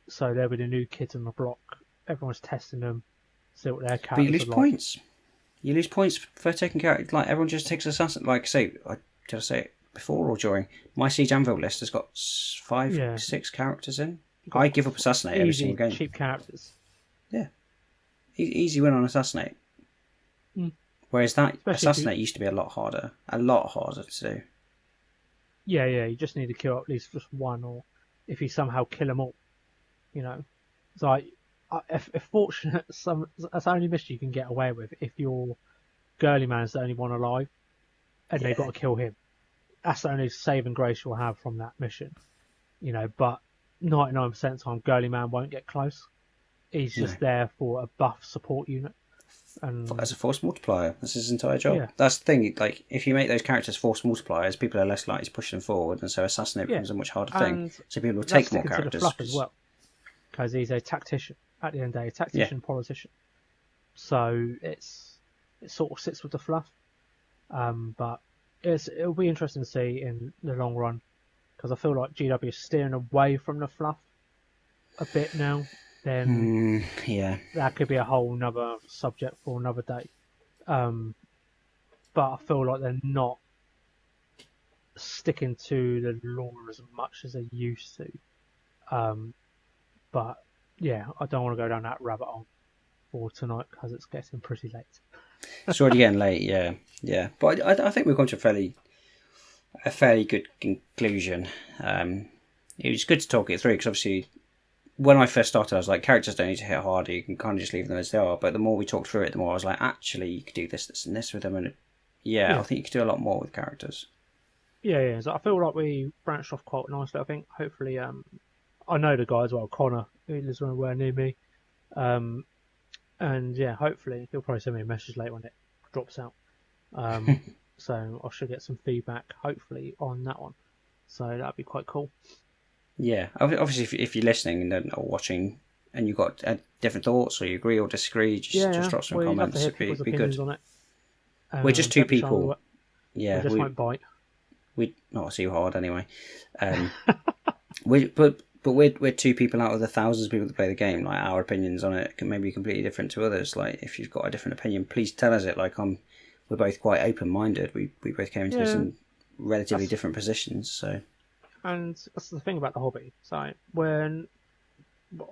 so there'll be the new kids on the block. Everyone's testing them, see what their characters But you lose are points. Like. You lose points for taking characters. Like, everyone just takes assassin. Like, did I say it before or during? My Siege Anvil list has got 6 characters in. I give up Assassinate every single game. Cheap characters. Yeah. Easy win on Assassinate. Whereas that Assassinate used to be a lot harder to do. Yeah, you just need to kill at least just one, or if you somehow kill them all, you know. It's like, if fortunate, that's the only mission you can get away with if your girly man's the only one alive, and they've got to kill him. That's the only saving grace you'll have from that mission, you know. But 99% of the time, Girly Man won't get close. He's No. just there for a buff support unit. And As a force multiplier, that's his entire job. Yeah. That's the thing. Like, if you make those characters force multipliers, people are less likely to push them forward, and so assassinate Yeah. becomes a much harder thing. And So people will that's take more sticking to the characters. fluff as well, because he's a tactician. At the end of the day, a tactician, politician. So it sort of sits with the fluff. But it'll be interesting to see in the long run, because I feel like GW is steering away from the fluff a bit now. Then Yeah. that could be a whole nother subject for another day. But I feel like they're not sticking to the lore as much as they used to. But yeah, I don't want to go down that rabbit hole for tonight because it's getting pretty late. It's already getting late, yeah. But I think we've come to a fairly good conclusion. It was good to talk it through, because obviously when I first started, I was like, characters don't need to hit harder, you can kind of just leave them as they are. But the more we talked through it, the more I was like, actually, you could do this, this, and this with them. And I think you could do a lot more with characters. Yeah. So I feel like we branched off quite nicely. I think hopefully, I know the guy as well, Connor, who lives somewhere near me. And yeah, hopefully he'll probably send me a message later when it drops out. So I should get some feedback, hopefully, on that one. So that'd be quite cool. Yeah, obviously, if you're listening and or watching, and you've got different thoughts, or you agree or disagree, just drop some comments. It'd be good. On it. We're just two people. Yeah, we just won't bite. We not too hard anyway. But we're two people out of the thousands of people that play the game. Like, our opinions on it can maybe be completely different to others. Like, if you've got a different opinion, please tell us it. Like, we're both quite open minded. We both came into this in relatively different positions. So, and that's the thing about the hobby. So when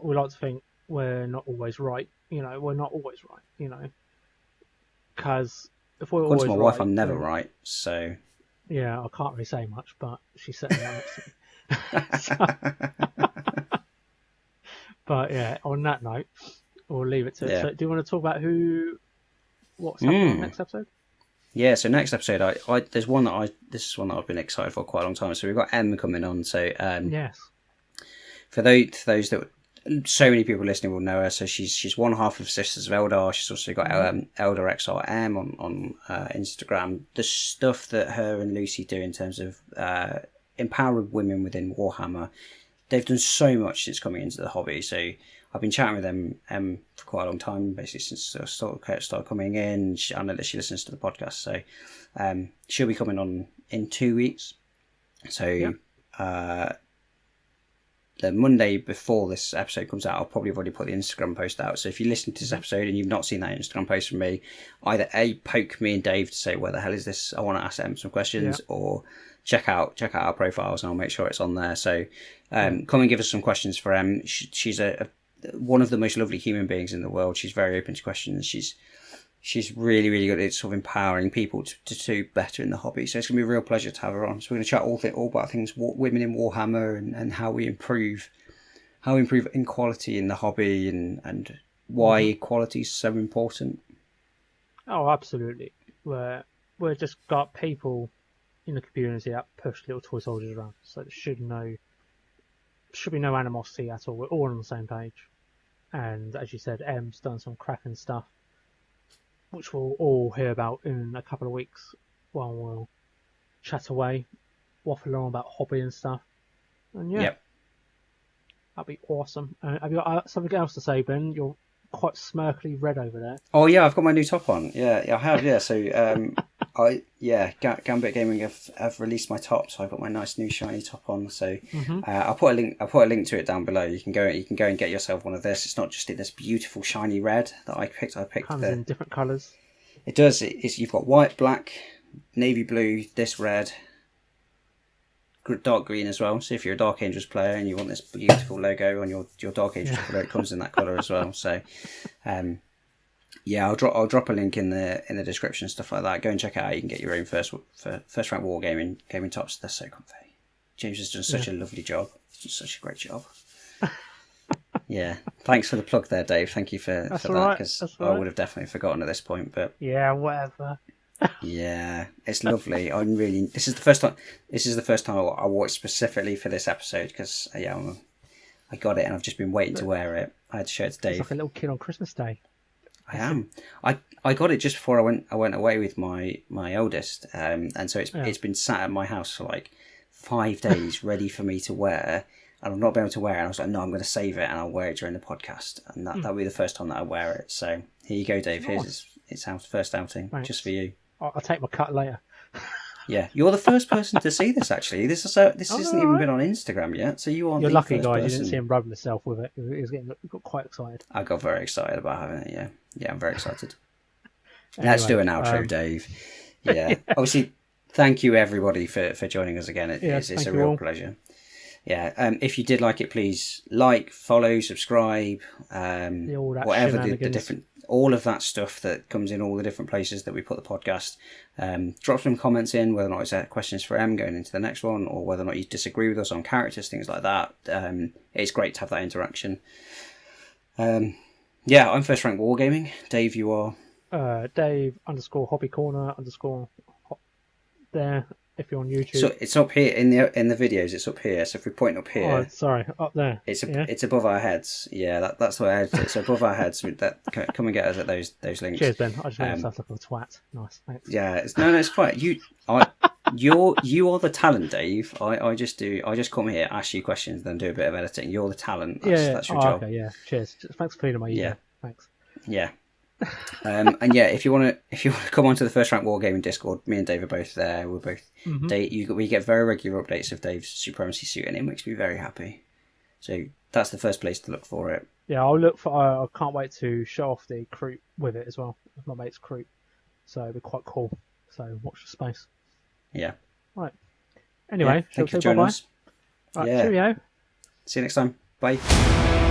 we like to think we're not always right, we're not always right, because if we're always according to my right, wife, I'm never right. So yeah, I can't really say much, but she's sitting there next to me. But yeah, on that note, we'll leave it to it. So, do you want to talk about what's happening in the next episode? Yeah, so next episode, this is one that I've been excited for quite a long time. So we've got Em coming on. So yes, for those that so many people listening will know her. So she's one half of Sisters of Eldar. She's also got Eldar XRM on Instagram. The stuff that her and Lucy do in terms of empowering women within Warhammer, they've done so much since coming into the hobby. So I've been chatting with them for quite a long time, basically since I started coming in. I know that she listens to the podcast, so she'll be coming on in 2 weeks. So the Monday before this episode comes out, I'll probably have already put the Instagram post out. So if you listen to this episode and you've not seen that Instagram post from me, either poke me and Dave to say, where the hell is this? I want to ask them some questions, or check out our profiles and I'll make sure it's on there. So come and give us some questions for Em. She's one of the most lovely human beings in the world. She's very open to questions. She's really, really good at sort of empowering people to do better in the hobby. So it's going to be a real pleasure to have her on. So we're going to chat all about things women in Warhammer and how we improve equality in the hobby and why equality is so important. Oh, absolutely. We've just got people in the community that push little toy soldiers around. So there should be no animosity at all. We're all on the same page. And as you said, Em's done some cracking stuff, which we'll all hear about in a couple of weeks while we'll chat away, waffle on about hobby and stuff. And that'd be awesome. Have you got something else to say, Ben? You're quite smirkily red over there. Oh yeah, I've got my new top on. Yeah, I have. Yeah, so Gambit Gaming have released my top, so I've got my nice new shiny top on. So I'll put a link to it down below. You can go and get yourself one of this. It's not just in this beautiful shiny red that I picked. Comes in different colours. It does. You've got white, black, navy blue, this red, dark green as well. So if you're a Dark Angels player and you want this beautiful logo on your Dark Angels colour, it comes in that colour as well. So I'll drop a link in the description and stuff like that. Go and check it out. You can get your own first rank war gaming tops. They're so comfy. James has done such a lovely job. He's done such a great job. Yeah, thanks for the plug there, Dave. Thank you for that, because I would have definitely forgotten at this point. But yeah, whatever. Yeah, it's lovely. This is the first time I watched specifically for this episode, because I'm I got it, and I've just been waiting to wear it. I had to show it to Dave. It's like a little kid on Christmas Day. I am. I got it just before I went away with my oldest, and so it's been sat at my house for like 5 days, ready for me to wear, and I've not been able to wear it. And I was like, no, I'm going to save it, and I'll wear it during the podcast, and that'll be the first time that I wear it. So here you go, Dave. Nice. Here's it's our first outing, just for you. I'll take my cut later. Yeah, you're the first person to see this. Actually, this isn't even been on Instagram yet, so you are. You're the lucky, first guys. person. You didn't see him rubbing himself with it. He got quite excited. I got very excited about having it. Yeah, I'm very excited. Anyway, Let's do an outro, Dave. Yeah, obviously, thank you everybody for joining us again. It's a real pleasure. Yeah, if you did like it, please like, follow, subscribe, whatever the different, all of that stuff that comes in all the different places that we put the podcast. Drop some comments in, whether or not it's questions for Em going into the next one, or whether or not you disagree with us on characters, things like that. It's great to have that interaction. Yeah, I'm First Rank Wargaming. Dave, you are? Dave _Hobby Corner _ there. If you're on YouTube, so it's up here in the videos. It's up here. So if we point up here, up there. It's above our heads. Yeah, that's the way it's above our heads. That come and get us at those links. Cheers, Ben. I just made myself look like a twat. Nice, thanks. Yeah, it's quite you. You are the talent, Dave. I just come here, ask you questions, then do a bit of editing. You're the talent. That's your job. Okay, yeah. Cheers. Thanks for feeding my ego. Yeah. Thanks. Yeah. And yeah, if you want to come onto the First Rank Wargaming Discord, me and Dave are both there. We're both we get very regular updates of Dave's Supremacy suit, and it makes me very happy. So that's the first place to look for it. Yeah, I'll look for. I can't wait to show off the Kroot with it as well. My mate's Kroot, so it'll be quite cool. So watch the space. Yeah. Right. Anyway, thank you for joining us. Right, yeah. cheerio. See you next time. Bye.